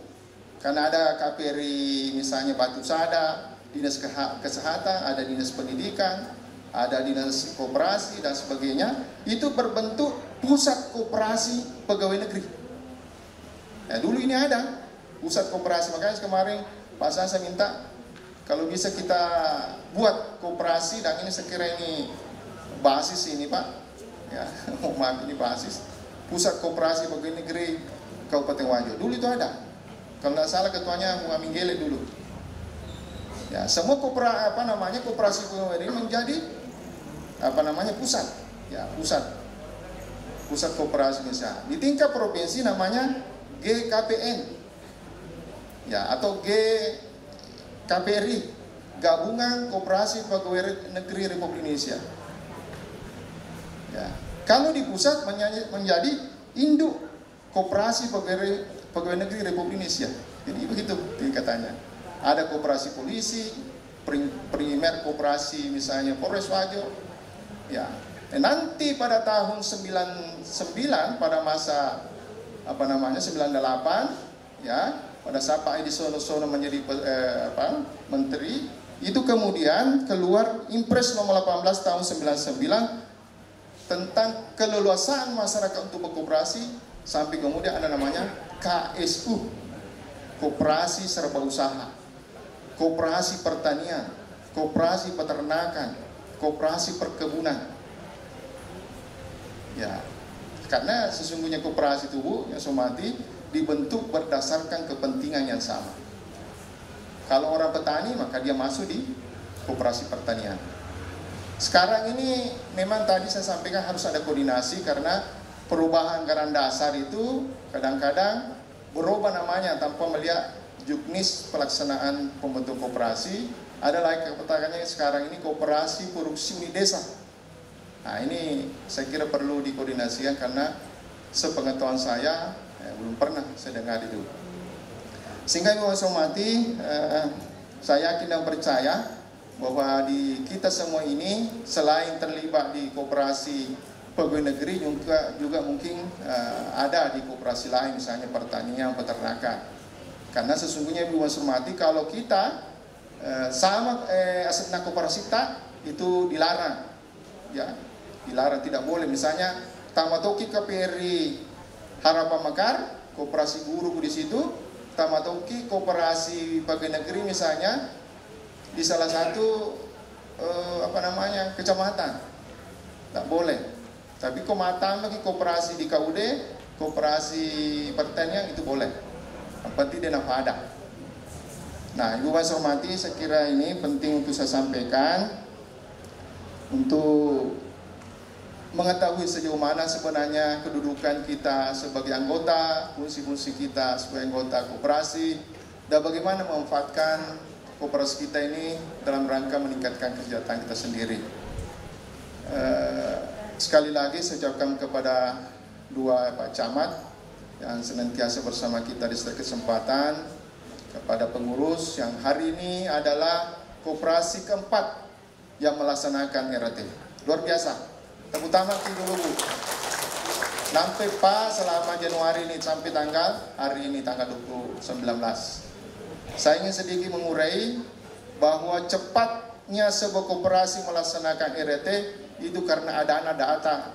[SPEAKER 4] karena ada KPRI misalnya Batu Sada, Dinas Kesehatan, ada Dinas Pendidikan, ada Dinas Koperasi dan sebagainya, itu berbentuk Pusat Koperasi Pegawai Negeri. Ya, dulu ini ada Pusat Koperasi, makanya kemarin Pak saya minta kalau bisa kita buat koperasi, dan ini sekira ini basis ini Pak, ya, maaf ini basis Pusat Koperasi Pegawai Negeri Kabupaten Wajo. Dulu itu ada, kalau tidak salah ketuanya Muhammad Gele dulu. Ya, semua koperasi pegawai ini menjadi pusat, ya pusat koperasi Indonesia. Di tingkat provinsi namanya GKPN, ya, atau GKPRI, Gabungan Koperasi Pegawai Negeri Republik Indonesia. Ya, kalau di pusat menjadi Induk Koperasi Pegawai Negeri Republik Indonesia. Jadi begitu tingkatannya. Ada koperasi polisi, primer koperasi misalnya Polres Wajo. Ya. Nanti pada tahun 99 pada masa 98 ya, pada saat Pak Edi Sono menjadi menteri, itu kemudian keluar Impres nomor 18 tahun 99 tentang keleluasaan masyarakat untuk berkoperasi, sampai kemudian ada namanya KSU, Koperasi Serba Usaha, Koperasi Pertanian, Koperasi Peternakan, Koperasi Perkebunan. Ya, karena sesungguhnya koperasi itu yang somati dibentuk berdasarkan kepentingan yang sama. Kalau orang petani maka dia masuk di koperasi pertanian. Sekarang ini memang tadi saya sampaikan harus ada koordinasi karena perubahan anggaran dasar itu kadang-kadang berubah namanya tanpa melihat juknis pelaksanaan pembentuk koperasi. Ada lagi katakannya sekarang ini koperasi produksi unit desa. Nah ini saya kira perlu dikoordinasikan karena sepengetahuan saya belum pernah saya dengar itu. Sehingga Ibu Hormati, saya yakin dan percaya bahwa di kita semua ini selain terlibat di koperasi pegawai negeri juga mungkin ada di koperasi lain, misalnya pertanian, peternakan. Karena sesungguhnya Ibu Hormati, kalau kita sama asetna koperasi tak itu dilarang, ya dilarang, tidak boleh. Misalnya Tamatoki KPRI Harapan Mekar, koperasi guru di situ, Tamatoki koperasi pegawai negeri misalnya di salah satu kecamatan, tak boleh. Tapi komatang lagi koperasi di KUD, koperasi pertanian itu boleh. Yang penting dia ada. Nah, Ibu Hormati, saya kira ini penting untuk saya sampaikan untuk mengetahui sejauh mana sebenarnya kedudukan kita sebagai anggota, fungsi-fungsi kita sebagai anggota koperasi, dan bagaimana memanfaatkan koperasi kita ini dalam rangka meningkatkan kesejahteraan kita sendiri. Sekali lagi saya ucapkan kepada dua Pak Camat yang senantiasa bersama kita di setiap kesempatan, kepada pengurus yang hari ini adalah koperasi keempat yang melaksanakan RT. Luar biasa. Tepuk tangan dulu Bu. Sampai Pak selama Januari ini sampai hari ini tanggal 19. Saya ingin sedikit mengurai bahwa cepatnya sebuah koperasi melaksanakan RT itu karena ada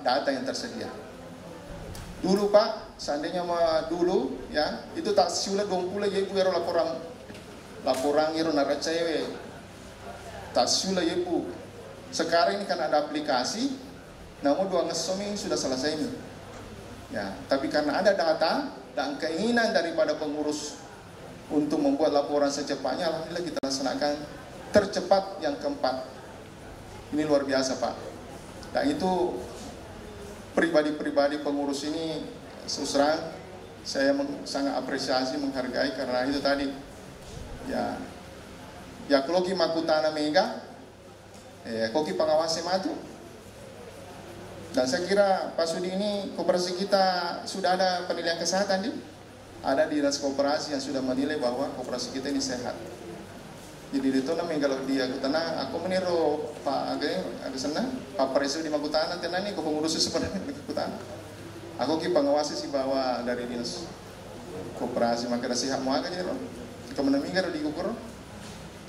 [SPEAKER 4] data yang tersedia. Dulu Pak, seandainya dulu ya, itu tak siulah 20 ya Ibu ero laporan ero naracewe. Tak siulah ya Ibu. Sekarang ini kan ada aplikasi, namun dua ngesomi sudah selesai ini. Ya, tapi karena ada data dan keinginan daripada pengurus untuk membuat laporan secepatnya, alhamdulillah kita laksanakan tercepat yang keempat. Ini luar biasa Pak. Dan itu pribadi-pribadi pengurus ini susrah saya sangat apresiasi, menghargai karena itu tadi ya kloki makutana mega koki pengawasi matu. Dan saya kira Pak Sudi ini koperasi kita sudah ada penilaian kesehatan ada di dinas koperasi yang sudah menilai bahwa koperasi kita ini sehat. Jadi itu namanya kalau dia kutana, aku meniru Pak ada sana Pak Presu di Makutana tenan ini pengurus sebenarnya di Makutana. Aku ki pengawasi sih bahwa dari dinas koperasi maka sehat mau aja loh. Kemudian minggu diukur.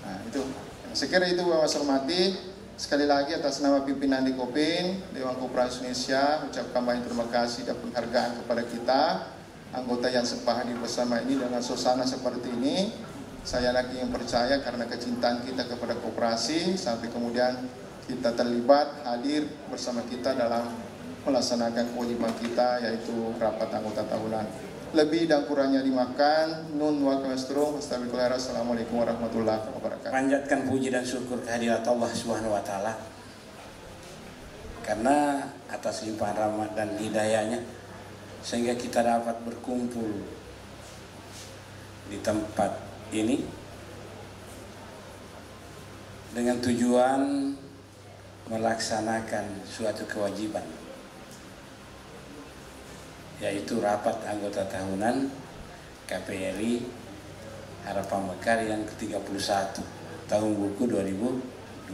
[SPEAKER 4] Nah itu. Saya kira itu Bapak Hormati. Sekali lagi atas nama pimpinan di Kopin Dewan Koperasi Indonesia ucapkan banyak terima kasih dan penghargaan kepada kita anggota yang sempat hadir bersama ini dengan suasana seperti ini. Saya lagi yang percaya karena kecintaan kita kepada koperasi sampai kemudian kita terlibat hadir bersama kita dalam melaksanakan kewajiban kita yaitu rapat anggota tahunan. Lebih dan kurangnya dimakan. Nun wa kamastrung. Assalamualaikum warahmatullahi wabarakatuh.
[SPEAKER 5] Panjatkan puji dan syukur kehadirat Allah Subhanahu wa taala. Karena atas limpahan rahmat dan hidayahnya sehingga kita dapat berkumpul di tempat ini dengan tujuan melaksanakan suatu kewajiban, yaitu rapat anggota tahunan KPRI Harapan Mekar yang ke-31 tahun buku 2021.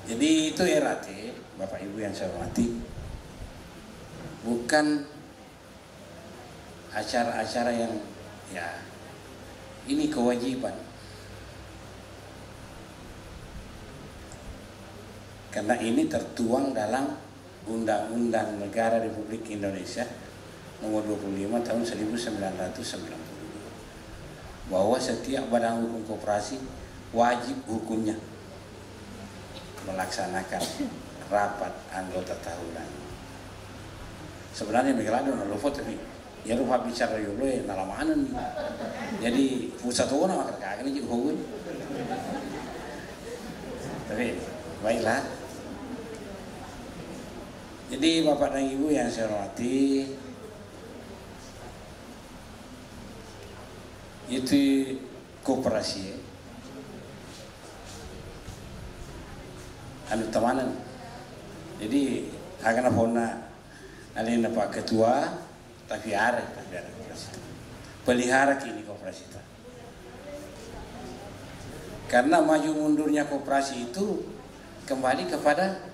[SPEAKER 5] Jadi itu RAT, Bapak Ibu yang saya hormati, bukan acara-acara yang ini kewajiban. Karena ini tertuang dalam Undang-Undang Negara Republik Indonesia nomor 25 tahun 1992 bahwa setiap badan hukum koperasi wajib hukumnya melaksanakan rapat anggota tahunan. Sebenarnya Megalado nalofo tapi ya rupa bicara yolo ya nalamanan nih. Jadi pusat orang maka kagak nih hukum. Tapi baiklah. Jadi Bapak dan Ibu yang saya hormati, itu koperasi anu temanan. Jadi akan pona alina Pak Ketua tapi ada koperasi. Pelihara kini koperasi itu. Karena maju mundurnya koperasi itu kembali kepada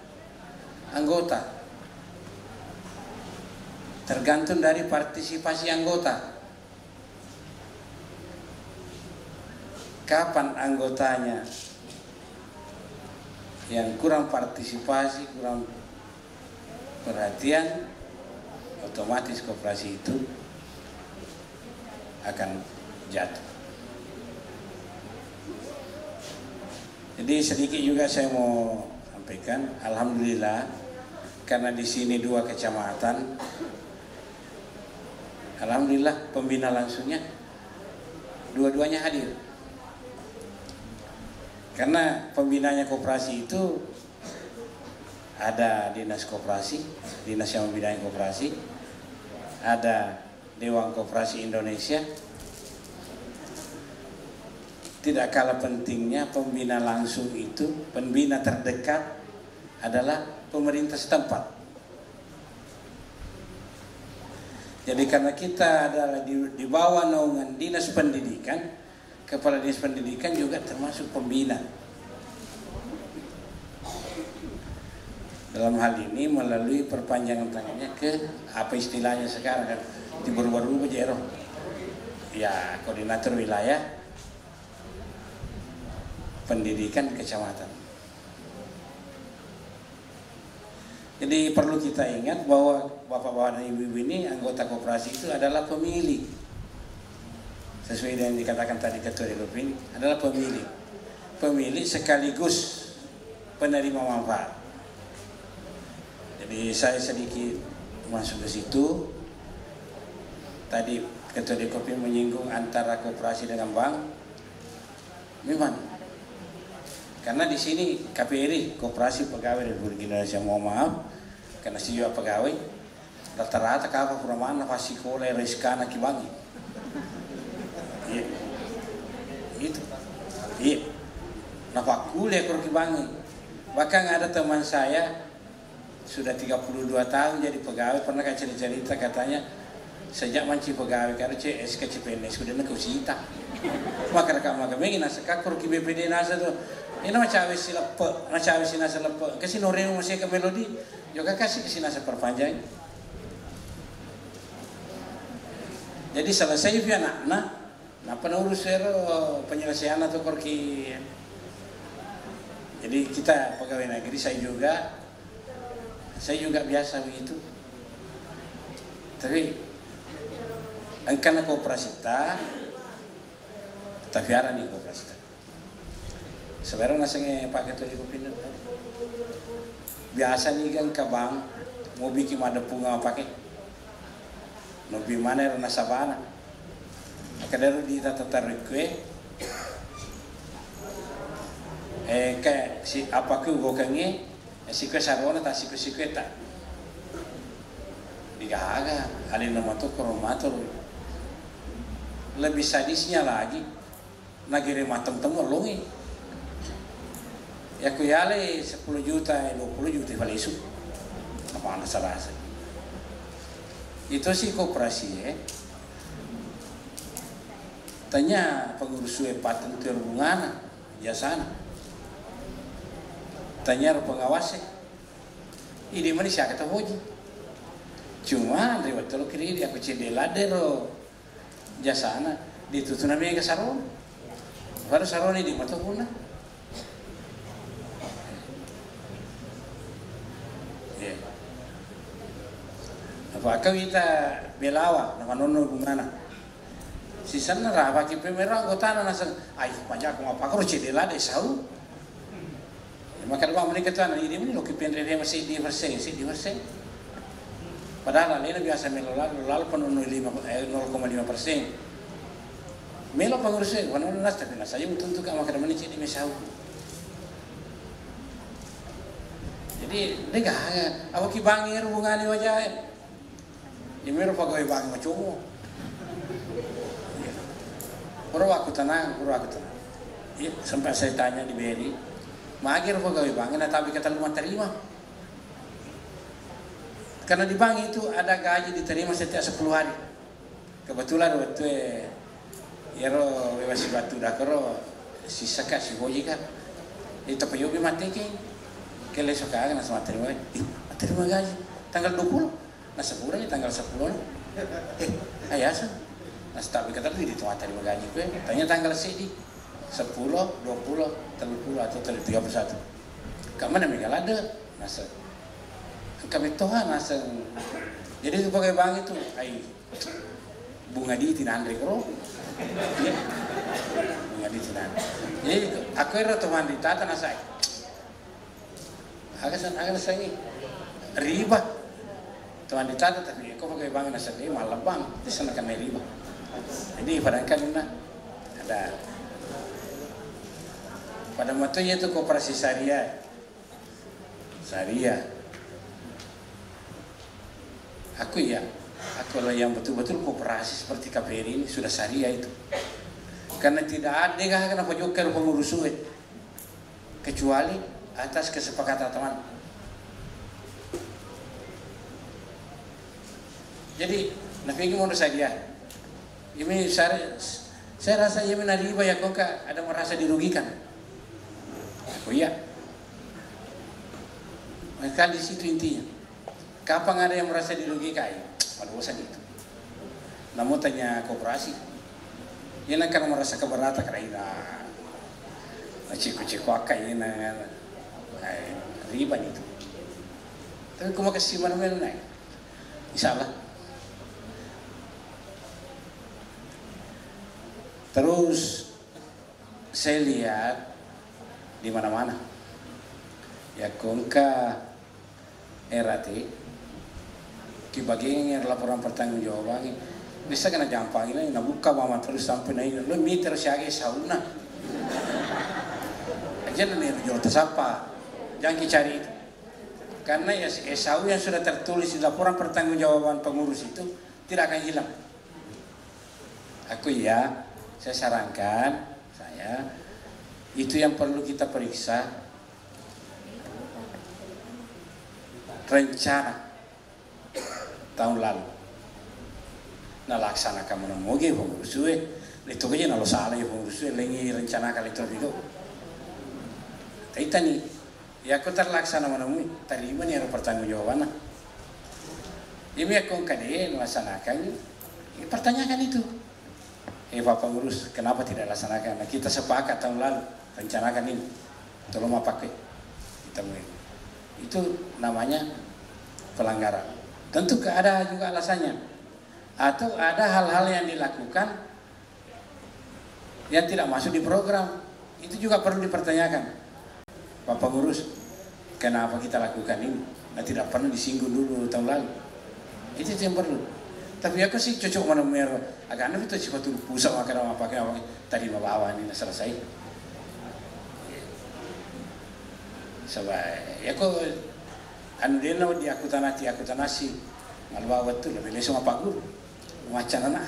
[SPEAKER 5] anggota. Tergantung dari partisipasi anggota. Kapan anggotanya yang kurang partisipasi, kurang perhatian, otomatis koperasi itu akan jatuh. Jadi sedikit juga saya mau sampaikan, alhamdulillah karena di sini 2 kecamatan, alhamdulillah pembina langsungnya dua-duanya hadir. Karena pembinanya koperasi itu ada dinas koperasi, dinas yang membinai koperasi, ada Dewan Koperasi Indonesia. Tidak kalah pentingnya pembina langsung itu, pembina terdekat adalah pemerintah setempat. Jadi karena kita adalah di bawah naungan dinas pendidikan, kepala dinas pendidikan juga termasuk pembina. Dalam hal ini melalui perpanjangan tangannya ke apa istilahnya sekarang kan, di baru-baru Jero, ya koordinator wilayah pendidikan kecamatan. Jadi perlu kita ingat bahwa bapak-bapak dan ibu-ibu ini anggota koperasi itu adalah pemilih. Sesuai dengan yang dikatakan tadi Ketua Delupin, adalah pemilih. Pemilih sekaligus penerima manfaat. Jadi saya sedikit masuk ke situ. Tadi Ketua Delupin menyinggung antara koperasi dengan bank. Memang karena di sini KPRI, Koperasi Pegawai Republik Indonesia, mohon maaf, karena si juga pegawai, rata-rata kapal perumahan pasti sekolah reskana kibangi. Iya, itu, iya, nafak kuliah kur kibangi. Bahkan ada teman saya sudah 32 tahun jadi pegawai, pernah cerita katanya sejak manci pegawai karena SK CPNS sudah nak usita. Maka kami ingin naskah kur BPD nasa tu. Ini macam awis silape, macam awis nasa lepe. Kasi noreng masih ke melodi, juga kasih kasi nasa perpanjang. Jadi selesai via nak urus penyelesaian atau korki. Jadi kita pegawai negeri, saya juga biasa begitu. Tapi angkana koperasi tapi ada nih koperasi. Sebenarnya nasanya Pak Ketua Delupin biasa nih kan ke bank mau bikin ada bunga pakai lebih mana nasabana kadang di tata tarikwe kayak si apa ke gokange si kesarona tak si tak digaga alin nama tu koromator lebih sadisnya lagi nagiri matem temu longi ya kuyale 10 juta 20 juta valisu apa salah itu sih koperasi tanya pengurus paten terhubungan jasana tanya pengawas ini mana siapa kata hoji cuma lewat tolo kiri aku cendela dero jasana ditutup namanya ke saron baru saron ini di mata guna. Apa kita belawa nama nono gimana? Si sana raba kita merah anggota nasa, ay banyak aku apa kau cedela deh sahu. Maka kalau mereka tu anak ini lo kita pendek masih di persen. Padahal lain biasa melolal pun 0,5%. melo pengurusnya warna nas tapi nas saya untuk kamu kada meni di mesau. Jadi dega apa ki bangir hubungannya wajah. Ini mero pegawai bank macam Pura aku tenang. Ya, sampai saya tanya di BRI, magir pegawai bank, nah tapi kata lu terima. Karena di bank itu ada gaji diterima setiap 10 hari. Kebetulan waktu yero bebas batu dakoro sisa kasih boji kan. Itu peyobi mati ke lesok aja nas terima gaji tanggal 20. Nah sebulan tanggal 10. Ayasan. Nah, tapi kata itu mata di gaji gue, tanya tanggal sedi 10, 20, 30 atau 31. Kamana megal ada, nasa. Kami toha nasa. Jadi itu pakai bank itu, bunga di tinandri kro. Ya. Bunga di tinandri. Jadi aku era teman di tata nasa. Agak sangi riba. Teman di tata tapi aku pakai bank nasa dia malah bank, di sana kan riba. Jadi padahal ada pada waktunya itu koperasi syariah. Aku kalau yang betul-betul koperasi seperti KPRI ini sudah syariah itu. Karena tidak ada karena pojokkan pengurus kecuali atas kesepakatan teman. Jadi nabi menurut saya ini saya rasa ini riba ya kok ada merasa dirugikan. Oh iya. Maka di situ intinya. Kapan ada yang merasa dirugikan? Pada bosan itu. Namun tanya koperasi. Ia nak karena merasa keberatan kerana ciku-ciku akai ini riba itu. Tapi aku mau kasih mana-mana naik. Insyaallah. Terus saya lihat di mana-mana ya kongka erati kibagian laporan pertanggungjawaban bisa kena jampang ini na buka mama terus sampai na lo meter siaga sauna aja nih jual tesapa jangan dicari itu karena ya esau yang sudah tertulis di laporan pertanggungjawaban pengurus itu tidak akan hilang. Aku saya sarankan itu yang perlu kita periksa rencana tahun lalu. Nah laksanakan menemugi pengurus itu aja nalo salah ya pengurus lagi rencana kali itu. Tapi tadi ya aku terlaksana menemui terima nih pertanggungjawaban. Ini aku kade melaksanakan pertanyakan itu. Pak pengurus, kenapa tidak laksanakan? Nah, kita sepakat tahun lalu rencanakan ini. Tolong pakai. Kita mulai. Itu namanya pelanggaran. Tentu ada juga alasannya. Atau ada hal-hal yang dilakukan yang tidak masuk di program. Itu juga perlu dipertanyakan. Pak pengurus, kenapa kita lakukan ini? Nah, tidak pernah disinggung dulu tahun lalu. Itu yang perlu. Tapi aku sih cocok mana merah. Agak aneh itu sifat pusat makan apa tadi bawa ini selesai. Sebab ya aku anu dia di aku tanasi malbawa tu lebih lesung apa guru macam anak.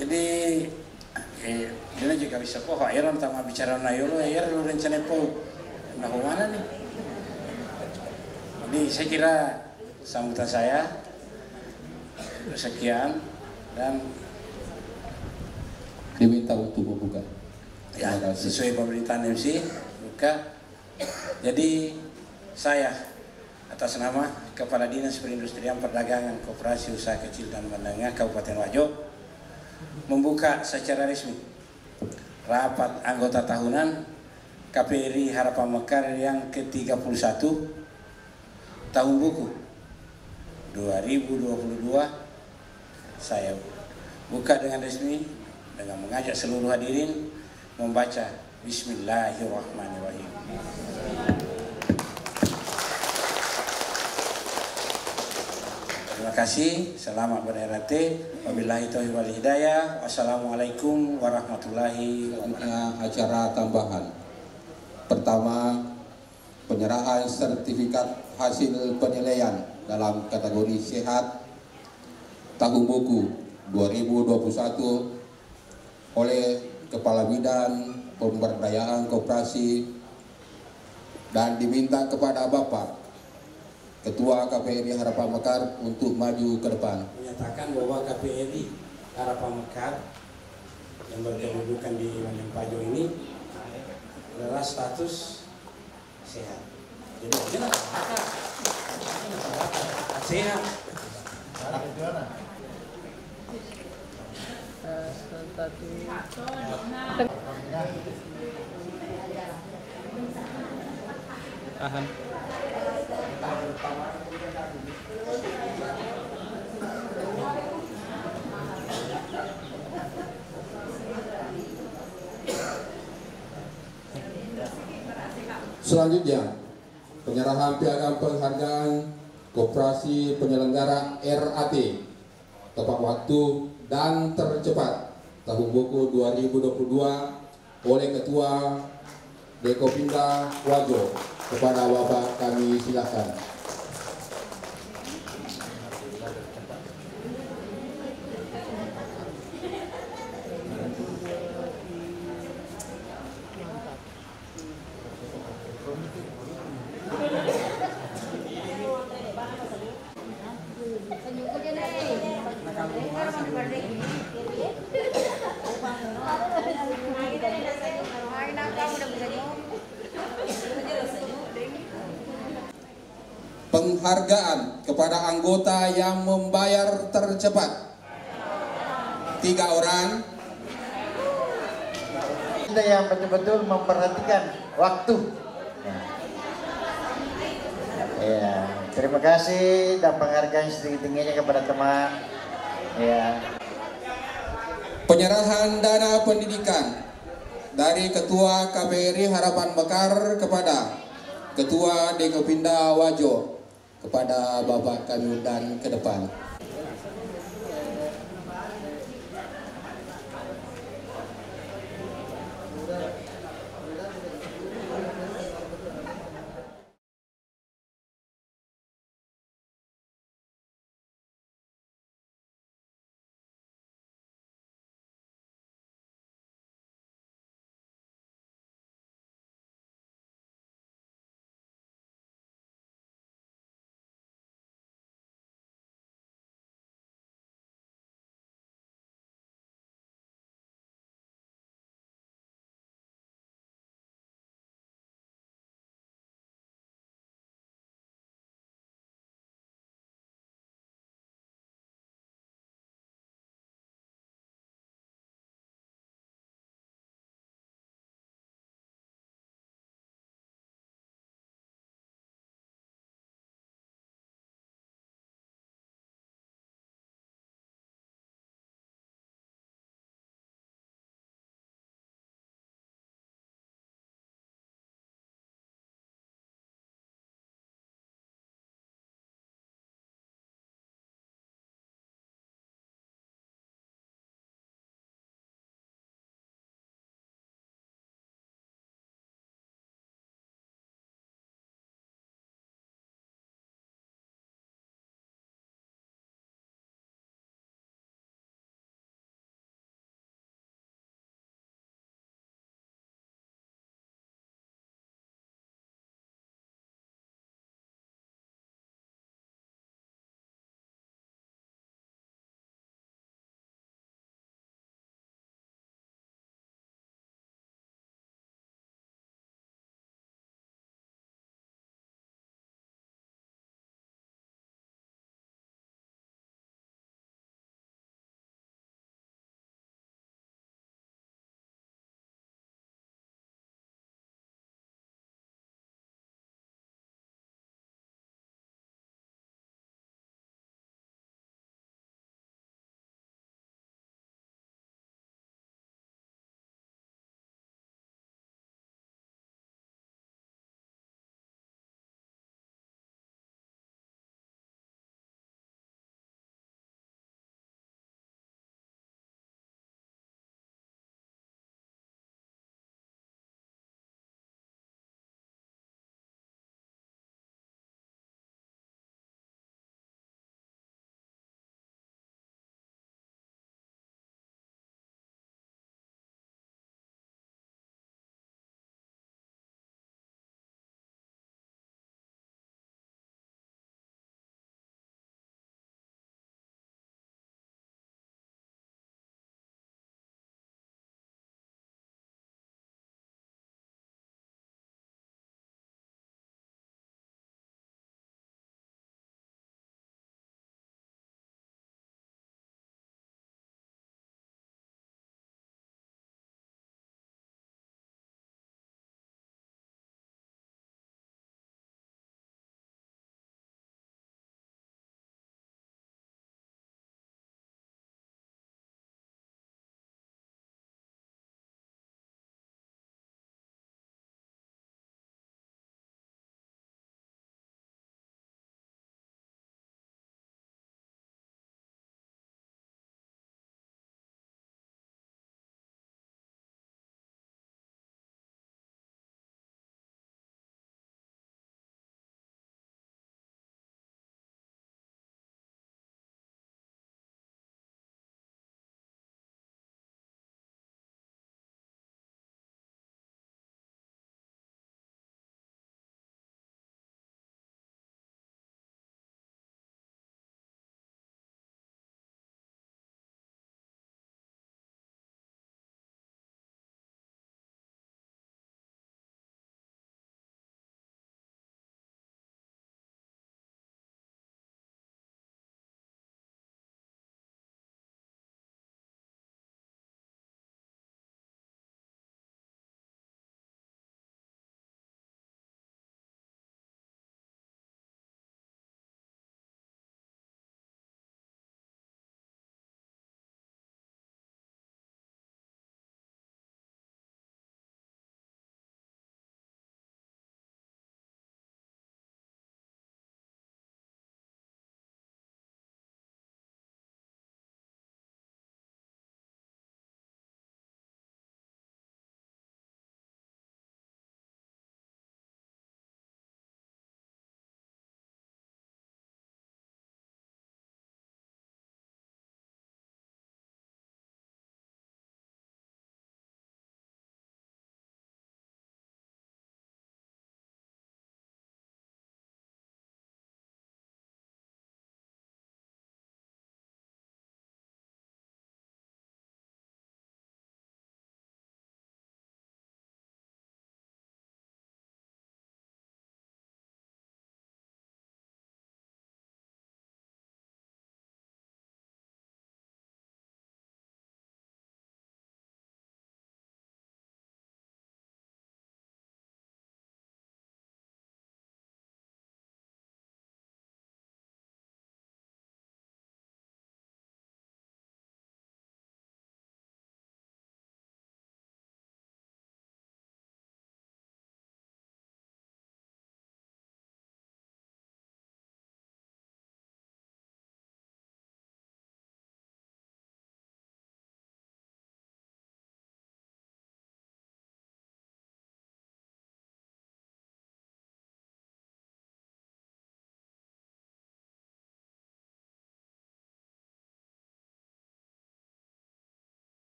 [SPEAKER 5] Jadi dia juga bisa kok airan tama bicara nayolo air lu rencana po nah mana nih. Jadi saya kira sambutan saya sekian dan
[SPEAKER 1] diminta untuk membuka.
[SPEAKER 5] Ya, sesuai pemerintahan MC buka. Jadi saya atas nama Kepala Dinas Perindustrian Perdagangan Koperasi Usaha Kecil dan Menengah Kabupaten Wajo membuka secara resmi rapat anggota tahunan KPRI Harapan Mekar yang ke-31 tahun buku 2022. Saya buka dengan resmi dengan mengajak seluruh hadirin membaca Bismillahirrahmanirrahim. Terima kasih. Selamat ber-RT. Wabillahi taufiq wal hidayah. Wassalamualaikum warahmatullahi wabarakatuh.
[SPEAKER 1] Acara tambahan. Pertama, penyerahan sertifikat hasil penilaian dalam kategori sehat tahun buku 2021 oleh Kepala Bidang Pemberdayaan Koperasi dan diminta kepada Bapak Ketua KPRI Harapan Mekar untuk maju ke depan.
[SPEAKER 5] Menyatakan bahwa KPRI Harapan Mekar yang berkedudukan di Pajo ini adalah status sehat. Jadi jelas sehat.
[SPEAKER 6] Tahan.
[SPEAKER 1] Selanjutnya, penyerahan piagam penghargaan Koperasi Penyelenggara RAT tepat waktu dan tercepat tahun buku 2022 oleh Ketua Dekopinda Wajo. Kepada Bapak kami silakan. Penghargaan kepada anggota yang membayar tercepat 3 orang.
[SPEAKER 2] Kita yang betul-betul memperhatikan waktu. Ya, terima kasih dan penghargaan setinggi-tingginya kepada teman. Ya.
[SPEAKER 1] Penyerahan dana pendidikan dari Ketua KPRI Harapan Mekar kepada Ketua Dekopinda Wajo. Kepada Bapak kami undang ke depan.